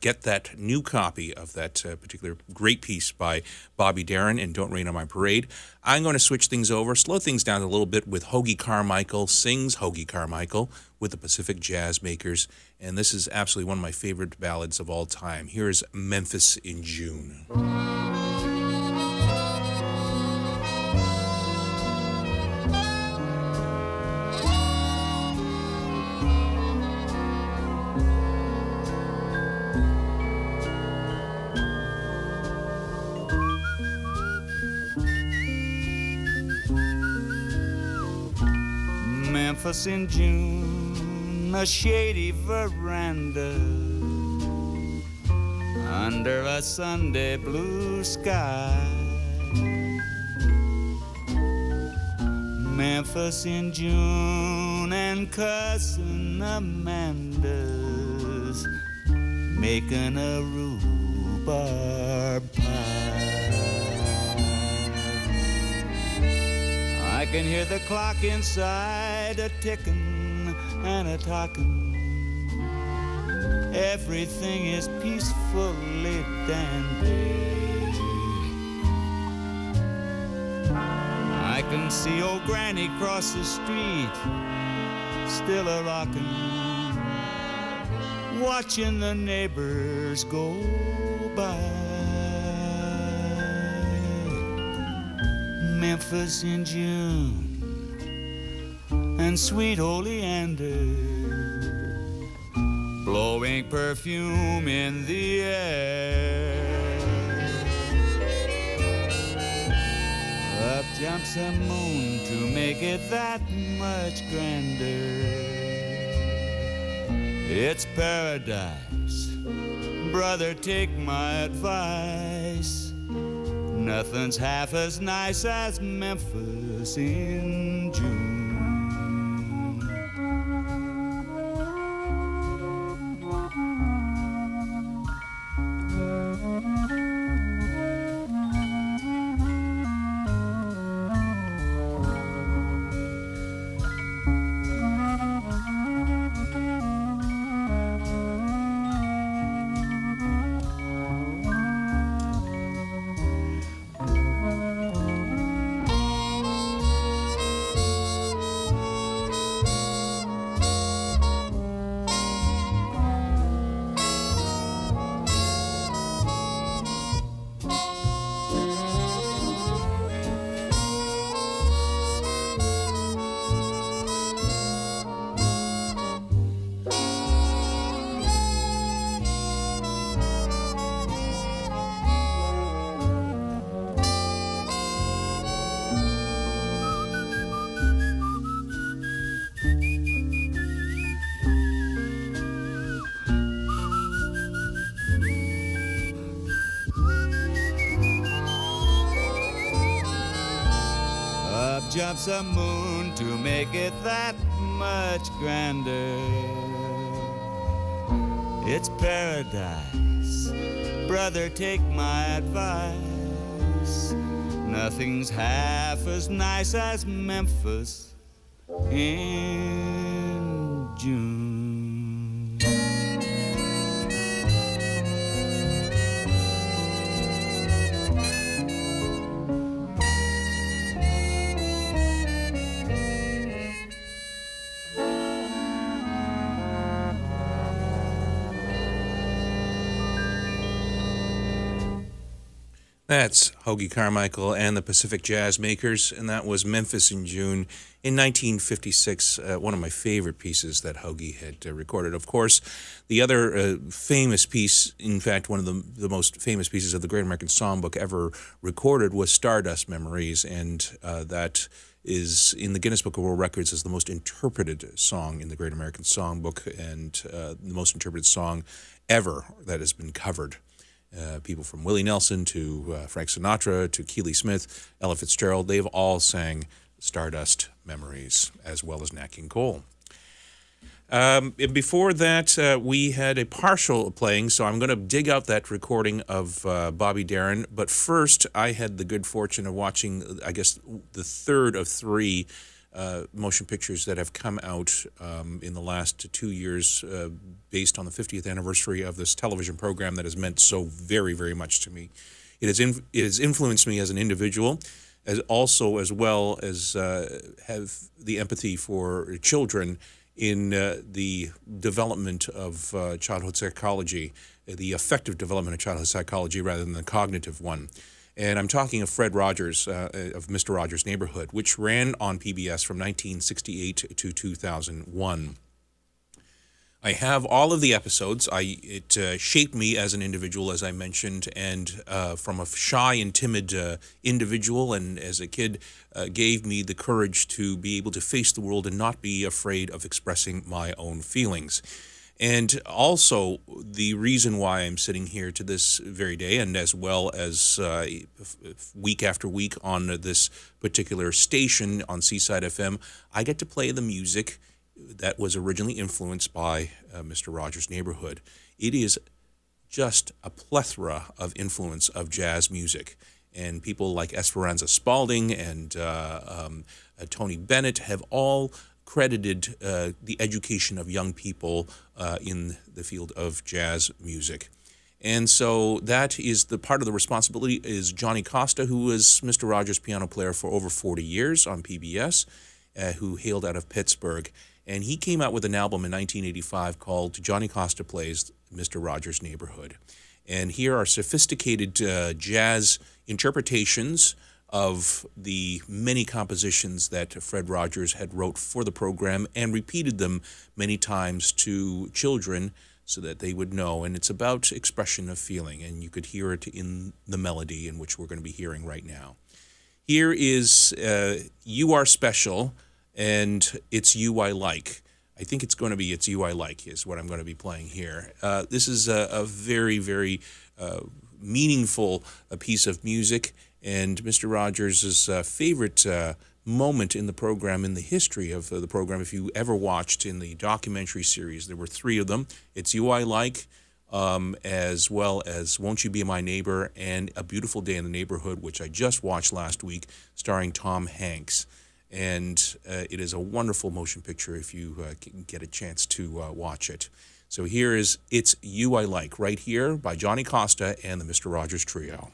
get that new copy of that particular great piece by Bobby Darin and Don't Rain on My Parade, I'm going to switch things over, slow things down a little bit with Hoagy Carmichael, sings Hoagy Carmichael with the Pacific Jazz Makers, and this is absolutely one of my favorite ballads of all time. Here's Memphis in June. Memphis in June, a shady veranda under a Sunday blue sky. Memphis in June and cousin Amanda's making a rhubarb pie. I can hear the clock inside a-ticking and a-talking. Everything is peacefully dandy. I can see old Granny cross the street, still a-rocking, watching the neighbors go by. Memphis in June and sweet oleander blowing perfume in the air. Up jumps the moon to make it that much grander. It's paradise, brother, take my advice. Nothing's half as nice as Memphis in June. Jumps a moon to make it that much grander. It's paradise, brother, take my advice. Nothing's half as nice as Memphis in June. That's Hoagy Carmichael and the Pacific Jazz Makers, and that was Memphis in June in 1956, one of my favorite pieces that Hoagy had recorded. Of course, the other famous piece, in fact, one of the most famous pieces of the Great American Songbook ever recorded was Stardust Memories, and that is in the Guinness Book of World Records as the most interpreted song in the Great American Songbook, and the most interpreted song ever that has been covered. People from Willie Nelson to Frank Sinatra to Keely Smith, Ella Fitzgerald, they've all sang Stardust Memories, as well as Nat King Cole. Before that, we had a partial playing, so I'm going to dig out that recording of Bobby Darin. But first, I had the good fortune of watching, I guess, the third of three motion pictures that have come out in the last 2 years based on the 50th anniversary of this television program that has meant so very, very much to me. It has influenced me as an individual, as well as have the empathy for children in the development of childhood psychology, the effective development of childhood psychology rather than the cognitive one. And I'm talking of Fred Rogers, of Mr. Rogers' Neighborhood, which ran on PBS from 1968 to 2001. I have all of the episodes. It shaped me as an individual, as I mentioned, and from a shy and timid individual, and as a kid, gave me the courage to be able to face the world and not be afraid of expressing my own feelings. And also the reason why I'm sitting here to this very day, and as well as week after week on this particular station on Seaside FM, I get to play the music that was originally influenced by Mr. Rogers' Neighborhood. It is just a plethora of influence of jazz music. And people like Esperanza Spalding and Tony Bennett have all credited the education of young people in the field of jazz music. And so that is the part of the responsibility is Johnny Costa, who was Mr. Rogers' piano player for over 40 years on PBS, who hailed out of Pittsburgh. And he came out with an album in 1985 called Johnny Costa Plays Mr. Rogers' Neighborhood. And here are sophisticated jazz interpretations of the many compositions that Fred Rogers had wrote for the program and repeated them many times to children so that they would know. And it's about expression of feeling, and you could hear it in the melody in which we're going to be hearing right now. Here is You Are Special, and It's You I Like. I think it's going to be It's You I Like is what I'm going to be playing here. This is a very, very meaningful piece of music, and Mr. Rogers' favorite moment in the program, in the history of the program, if you ever watched in the documentary series, there were three of them. It's You I Like, as well as Won't You Be My Neighbor, and A Beautiful Day in the Neighborhood, which I just watched last week, starring Tom Hanks. And it is a wonderful motion picture if you can get a chance to watch it. So here is It's You I Like, right here by Johnny Costa and the Mr. Rogers Trio.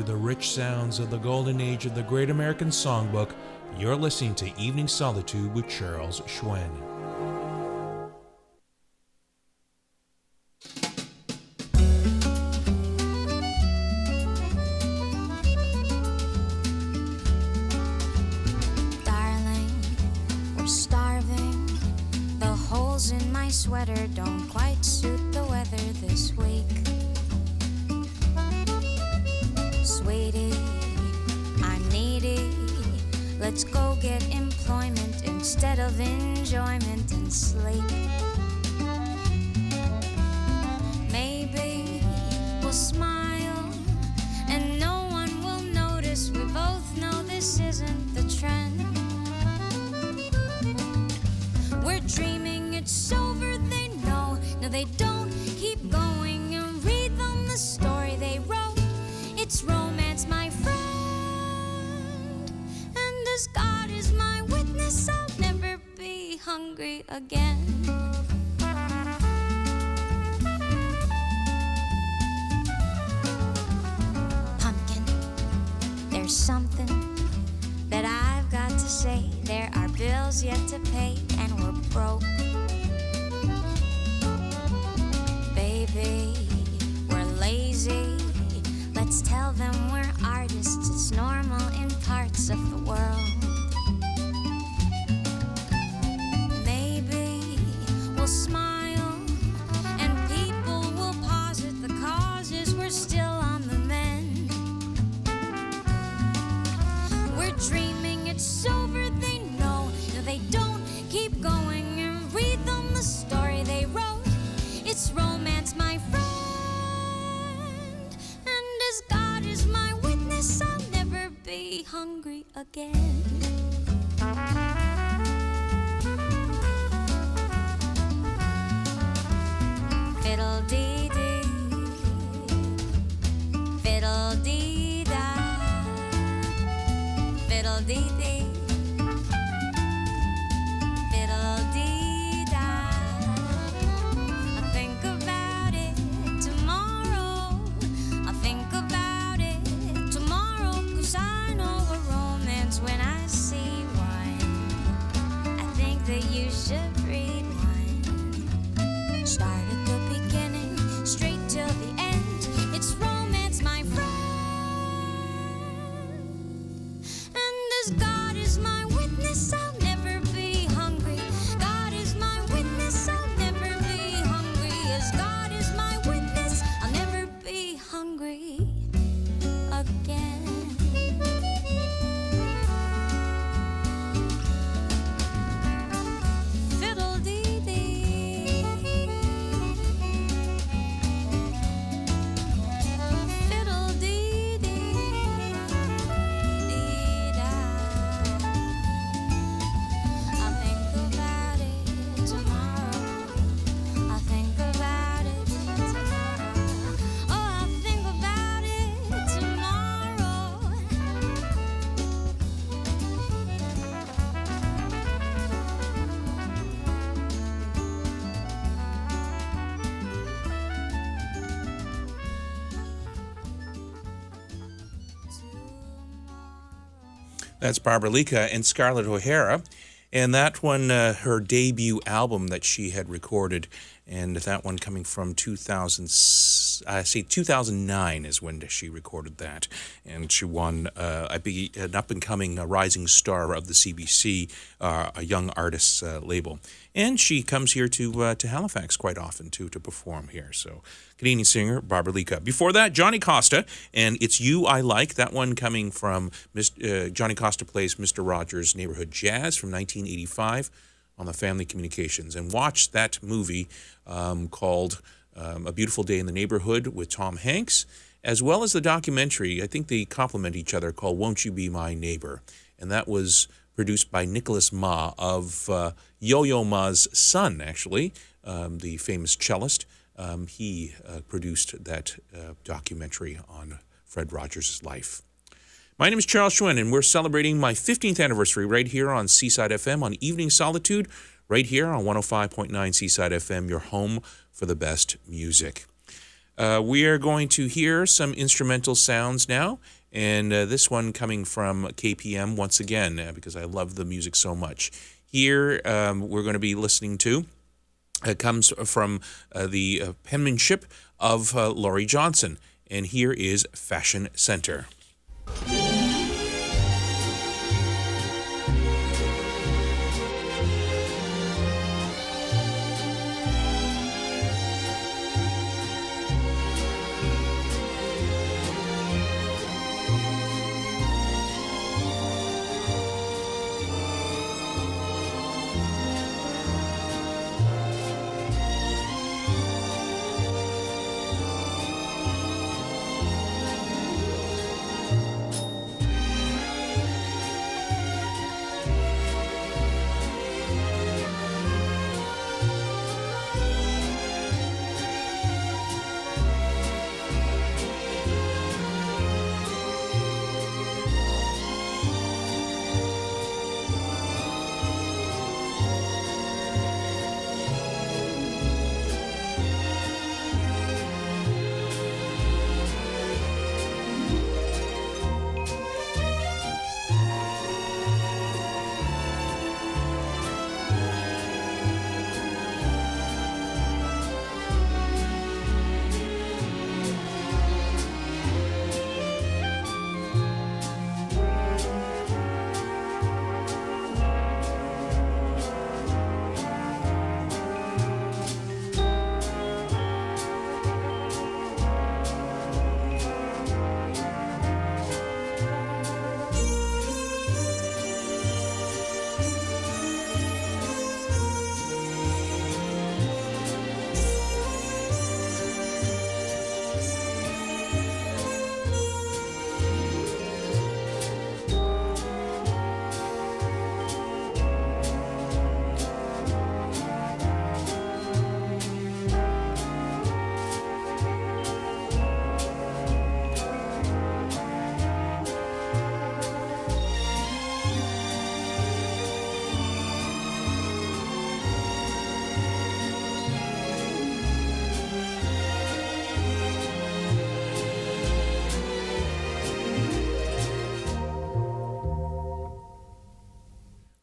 the rich sounds of the golden age of the Great American Songbook. You're listening to Evening Solitude with Charles Hsuen. Darling, we're starving. The holes in my sweater don't quite suit the weather this week. Sweetie, I'm needy. Let's go get employment instead of enjoyment and sleep. Maybe we'll smile and no one will notice. We both know this isn't the trend. We're dreaming it's over, they know. No, they don't. Keep going and read them the story they wrote. It's romance, my friend. And as God is my witness, I'll never be hungry again. Pumpkin, there's something that I've got to say. There are bills yet to pay and we're broke. Baby, we're lazy. Let's tell them we're artists. It's normal in parts of the world. Maybe we'll smile and people will posit the causes. We're still on the mend. We're dreaming it's over, they know. No, they don't. Keep going and read them the story they wrote. It's romance, my friend. And as God is my witness, I'll never be hungry again. Fiddle-dee-dee, fiddle-dee-da, fiddle-dee-dee, fiddle-dee-da. I'll think about it tomorrow. I'll think about it tomorrow, 'cause I know a romance when I see one. I think that you should read one. Start at the beginning, straight till the end. It's romance, my friend. And as God is my witness, I'll never be hungry. God is my witness, I'll never be hungry. As God is my witness, I'll never be hungry again. Fiddle-dee-dee, fiddle-dee-dee, dee-da. I'll think about it tomorrow. I'll think about it tomorrow. Oh, I'll think about it tomorrow. That's Barbara Lika and Scarlett O'Hara. And that one, her debut album that she had recorded, and that one coming from 2009 is when she recorded that. And she won an up-and-coming rising star of the CBC, a young artists label. And she comes here to Halifax quite often, to perform here. So, Canadian singer Barbara Lika. Before that, Johnny Costa, and It's You I Like. That one coming from Johnny Costa plays Mr. Rogers' Neighborhood Jazz from 1985 on the Family Communications. And watch that movie called A Beautiful Day in the Neighborhood with Tom Hanks, as well as the documentary, I think they complement each other, called Won't You Be My Neighbor? And that was produced by Nicholas Ma of Yo-Yo Ma's son, actually, the famous cellist. He produced that documentary on Fred Rogers' life. My name is Charles Hsuen, and we're celebrating my 15th anniversary right here on Seaside FM on Evening Solitude, right here on 105.9 Seaside FM, your home for the best music. We are going to hear some instrumental sounds now, And this one coming from KPM once again, because I love the music so much. Here we're going to be listening to, comes from the penmanship of Laurie Johnson. And here is Fashion Center.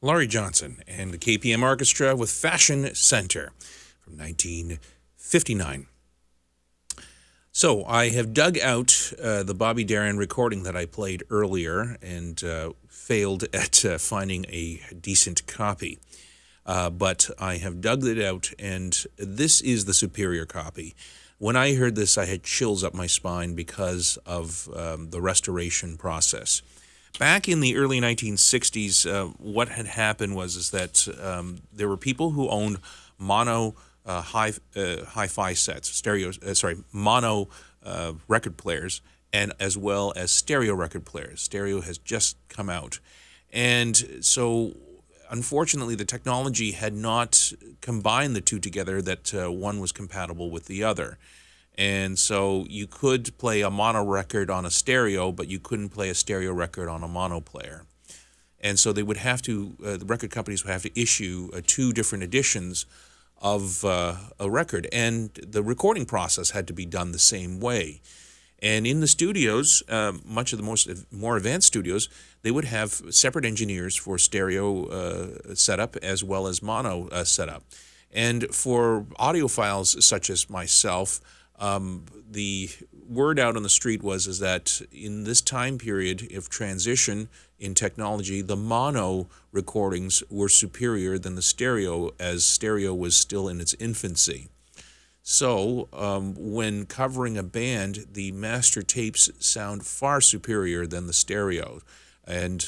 Laurie Johnson and the KPM Orchestra with Fashion Center from 1959. So I have dug out the Bobby Darin recording that I played earlier and failed at finding a decent copy. But I have dug it out, and this is the superior copy. When I heard this, I had chills up my spine because of the restoration process. Back in the early 1960s, what had happened was that there were people who owned mono hi-fi sets, mono record players, and as well as stereo record players. Stereo has just come out. And so, unfortunately, the technology had not combined the two together, that one was compatible with the other. And so you could play a mono record on a stereo, but you couldn't play a stereo record on a mono player. And so they would have to, the record companies would have to issue two different editions of a record. And the recording process had to be done the same way. And in the studios, much of the more advanced studios, they would have separate engineers for stereo setup as well as mono setup. And for audiophiles such as myself, the word out on the street was that in this time period of transition in technology, the mono recordings were superior than the stereo, as stereo was still in its infancy. So when covering a band, the master tapes sound far superior than the stereo. And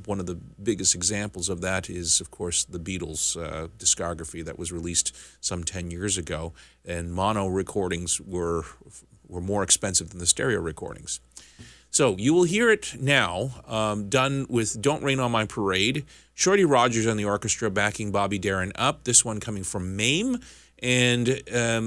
one of the biggest examples of that is, of course, the Beatles' discography that was released some 10 years ago. And mono recordings were more expensive than the stereo recordings. So you will hear it now, done with Don't Rain on My Parade. Shorty Rogers on the orchestra backing Bobby Darin up. This one coming from MAME. And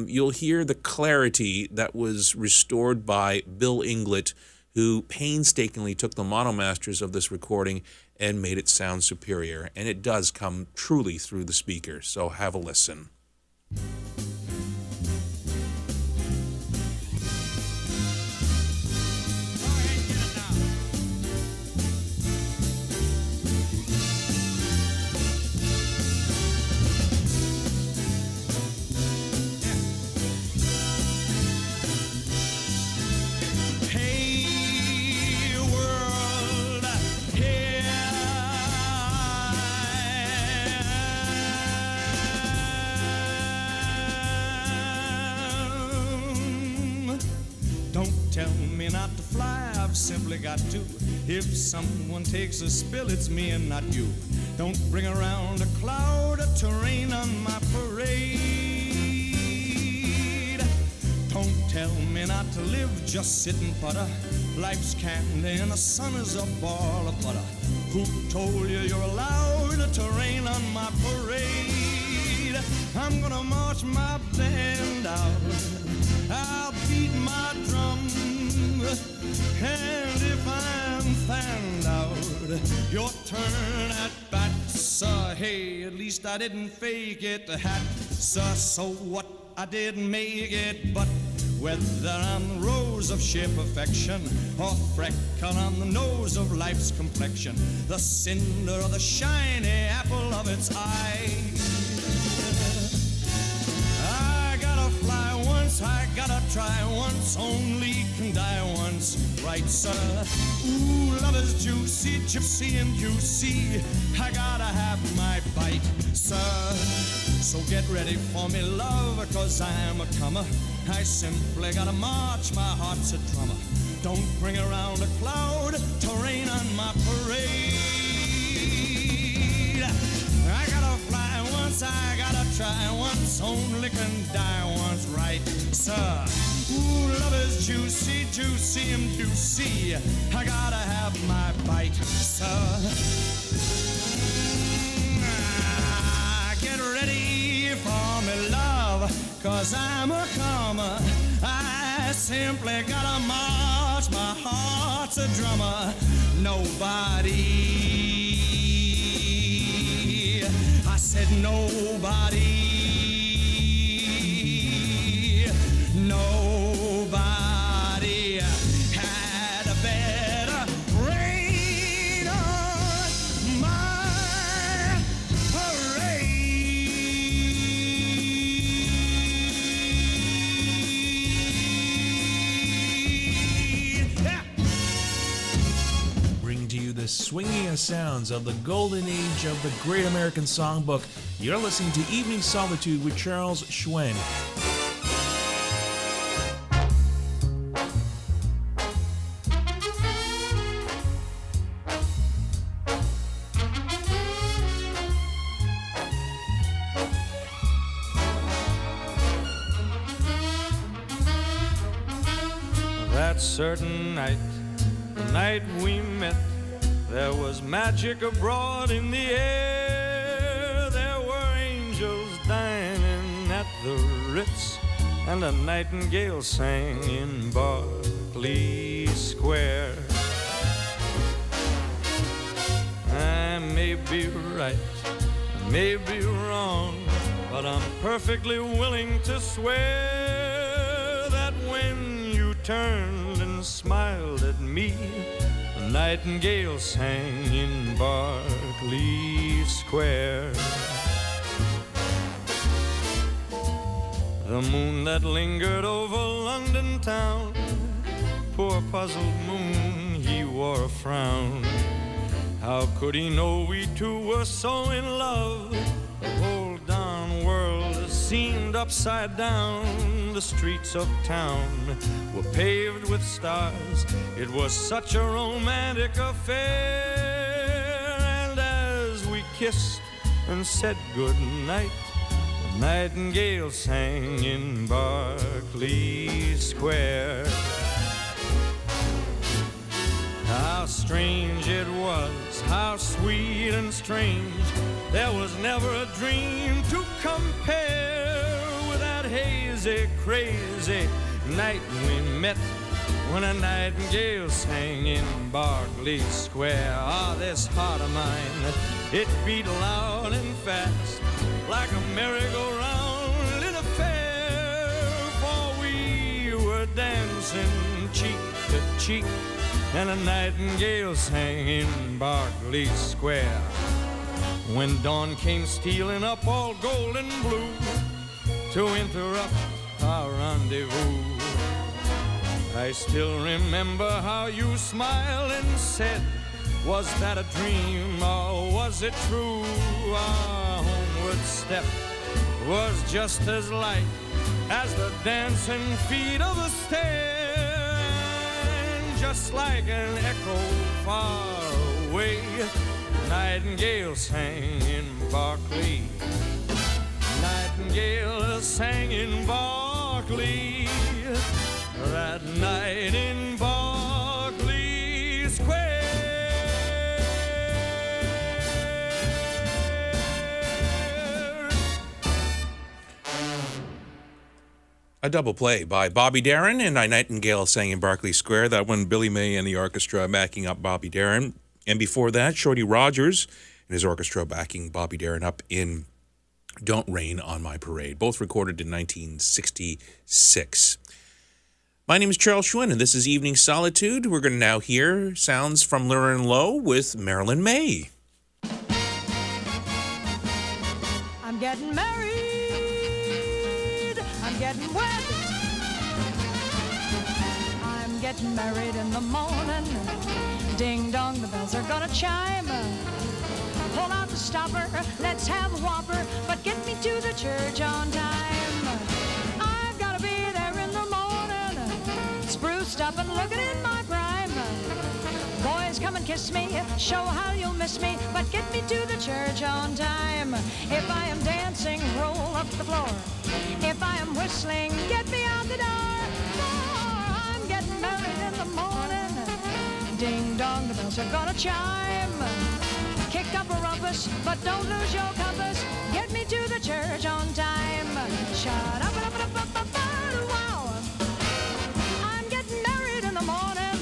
you'll hear the clarity that was restored by Bill Inglett, who painstakingly took the monomasters of this recording and made it sound superior. And it does come truly through the speakers, so have a listen. I've simply got to. If someone takes a spill, it's me and not you. Don't bring around a cloud to rain on my parade. Don't tell me not to live, just sit and putter. Life's candy and the sun is a ball of butter. Who told you you're allowed to rain on my parade? I'm gonna march my band out, I'll beat my drum, and if I'm found out, your turn at bat, sir. Hey, at least I didn't fake it, hat, sir. So what? I didn't make it, but whether I'm the rose of sheer perfection or freckle on the nose of life's complexion, the cinder or the shiny apple of its eye, I gotta fly once, I gotta try once, only can die once, right, sir? Ooh, love is juicy, gypsy and juicy, I gotta have my bite, sir. So get ready for me, love, 'cause I'm a comer. I simply gotta march, my heart's a drummer. Don't bring around a cloud to rain on my parade. I gotta fly once, I gotta try once, only can die once, right, sir? Ooh, love is juicy, juicy and juicy, I gotta have my bite, sir. Get ready for me, love, 'cause I'm a comer. I simply gotta march, my heart's a drummer. Nobody, I said nobody, nobody had a better rain on my parade. The swinging sounds of the golden age of the Great American Songbook. You're listening to Evening Solitude with Charles Hsuen. That certain night, the night we met, there was magic abroad in the air. There were angels dining at the Ritz, and a nightingale sang in Berkeley Square. I may be right, I may be wrong, but I'm perfectly willing to swear that when you turned and smiled at me, a nightingale sang in Berkeley Square. The moon that lingered over London town, poor puzzled moon, he wore a frown. How could he know we two were so in love? The whole darn world seemed upside down. The streets of town were paved with stars. It was such a romantic affair. And as we kissed and said goodnight, the nightingale sang in Berkeley Square. How strange it was, how sweet and strange. There was never a dream to compare with that hazy, crazy night we met, when a nightingale sang in Berkeley Square. Ah, this heart of mine, it beat loud and fast, like a merry-go-round in a fair. For we were dancing cheek to cheek, and a nightingale sang in Berkeley Square. When dawn came stealing up all gold and blue to interrupt our rendezvous, I still remember how you smiled and said, was that a dream or was it true? Our homeward step was just as light as the dancing feet of a stair. And just like an echo far away. Nightingale sang in Berkeley. Nightingale sang in Berkeley. That night in Berkeley Square. A double play by Bobby Darin and I Nightingale sang in Berkeley Square. That one, Billy May and the orchestra backing up Bobby Darin. And before that, Shorty Rogers and his orchestra backing Bobby Darin up in Don't Rain on My Parade, both recorded in 1966. My name is Charles Hsuen, and this is Evening Solitude. We're going to now hear sounds from Lauren Lowe with Marilyn May. I'm getting married. I'm getting wed. I'm getting married in the morning. Ding dong, the bells are gonna chime. Pull out the stopper, let's have a whopper, but get me to the church on time. I've gotta be there in the morning, spruced up and looking in my prime. Boys, come and kiss me, show how you'll miss me, but get me to the church on time. If I am dancing, roll up the floor. If I am whistling, get me out the door. For I'm getting married in the morning. Ding dong, the bells are gonna chime. Kick up a rumpus, but don't lose your compass. Get me to the church on time. Shut up, wow. I'm getting married in the morning.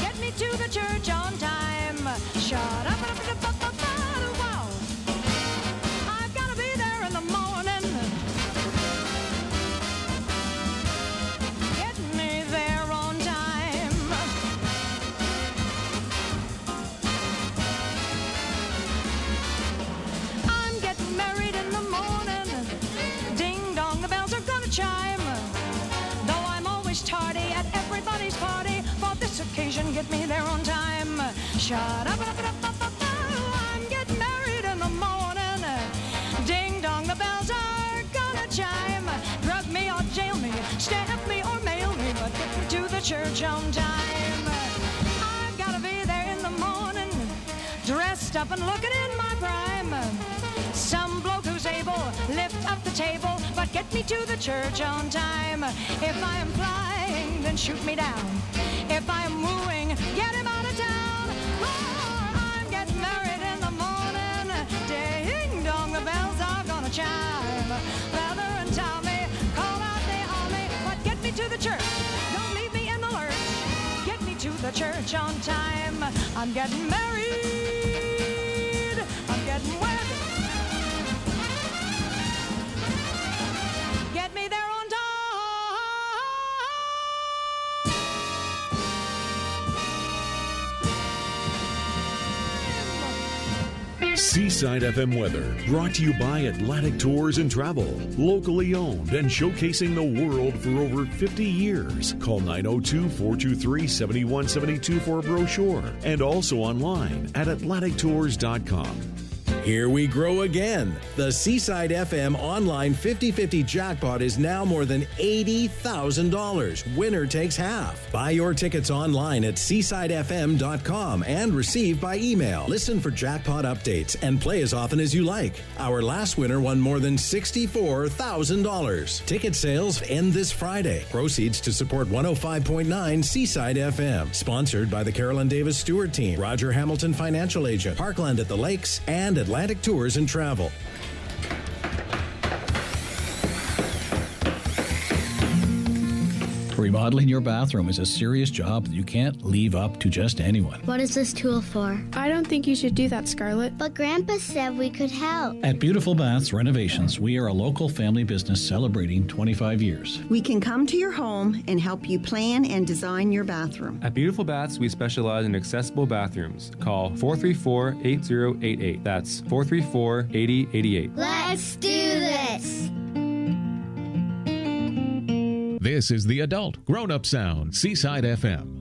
Get me to the church on time. Shut up, wow. I've gotta be there in the morning. Get me there on time. I'm getting married in the morning. Ding dong, the bells are gonna chime. Though I'm always tardy at everybody's party, for this occasion, get me there on time. Shut up, I'm getting married in the morning. Ding dong, the bells are gonna chime. Drug me or jail me, stamp me or mail me, but get me to the church on time. I've gotta be there in the morning, dressed up and looking in my prime. Some bloke who's able, lift up the table, but get me to the church on time. If I am flying, then shoot me down. If I am wooing, get him out of town. For I'm getting married in the morning. Ding dong, the bells are gonna chime. Father and Tommy, call out the army, but get me to the church. Don't leave me in the lurch. Get me to the church on time. I'm getting married. I'm getting wed. Get me there on time. Seaside FM weather, brought to you by Atlantic Tours and Travel. Locally owned and showcasing the world for over 50 years. Call 902-423-7172 for a brochure. And also online at AtlanticTours.com. Here we grow again. The Seaside FM online 50-50 jackpot is now more than $80,000. Winner takes half. Buy your tickets online at seasidefm.com and receive by email. Listen for jackpot updates and play as often as you like. Our last winner won more than $64,000. Ticket sales end this Friday. Proceeds to support 105.9 Seaside FM. Sponsored by the Carolyn Davis Stewart Team, Roger Hamilton Financial Agent, Parkland at the Lakes, and Atlantic Tours and Travel. Remodeling your bathroom is a serious job that you can't leave up to just anyone. What is this tool for? I don't think you should do that, Scarlett. But Grandpa said we could help. At Beautiful Baths Renovations, we are a local family business celebrating 25 years. We can come to your home and help you plan and design your bathroom. At Beautiful Baths, we specialize in accessible bathrooms. Call 434-8088. That's 434-8088. Let's do this! This is the adult grown-up sound, Seaside FM.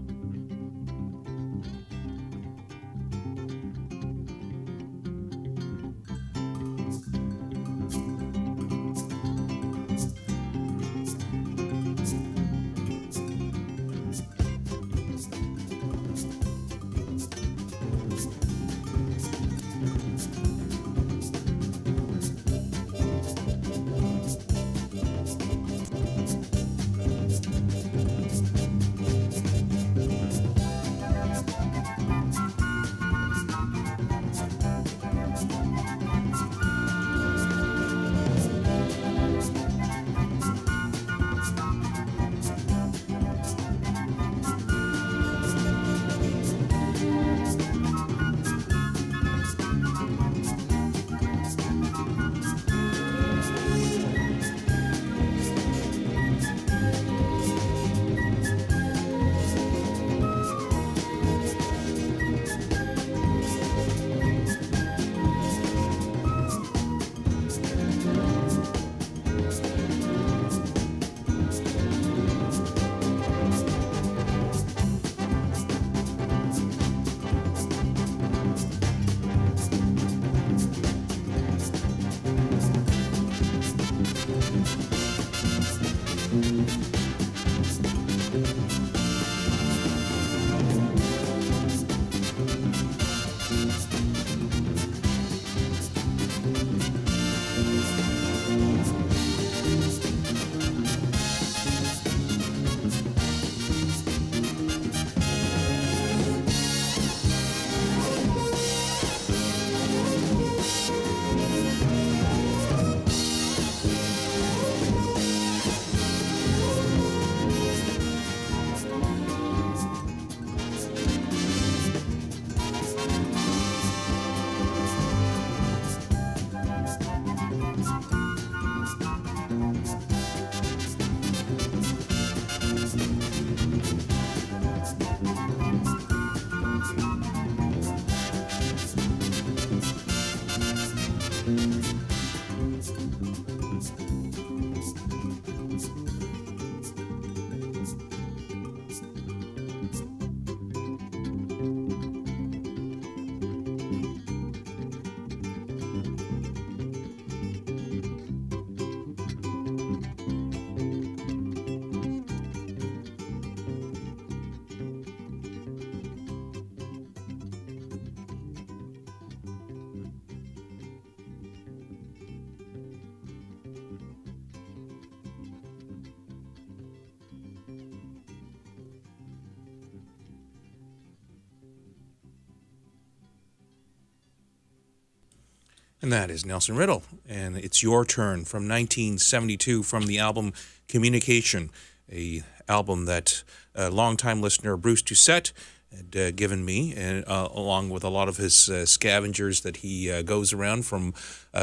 And that is Nelson Riddle. And it's your turn from 1972 from the album Communication, a album that a longtime listener, Bruce Doucette, had given me, and along with a lot of his scavengers that he goes around from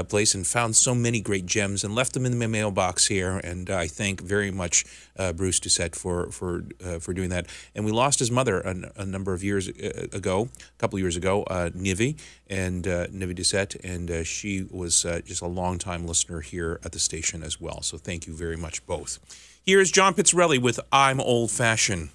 place and found so many great gems and left them in my mailbox here. And I thank very much Bruce Doucette for doing that. And we lost his mother a number of years ago, a couple of years ago, Nivi Doucette, and she was just a longtime listener here at the station as well. So thank you very much both. Here's John Pizzarelli with I'm Old Fashioned.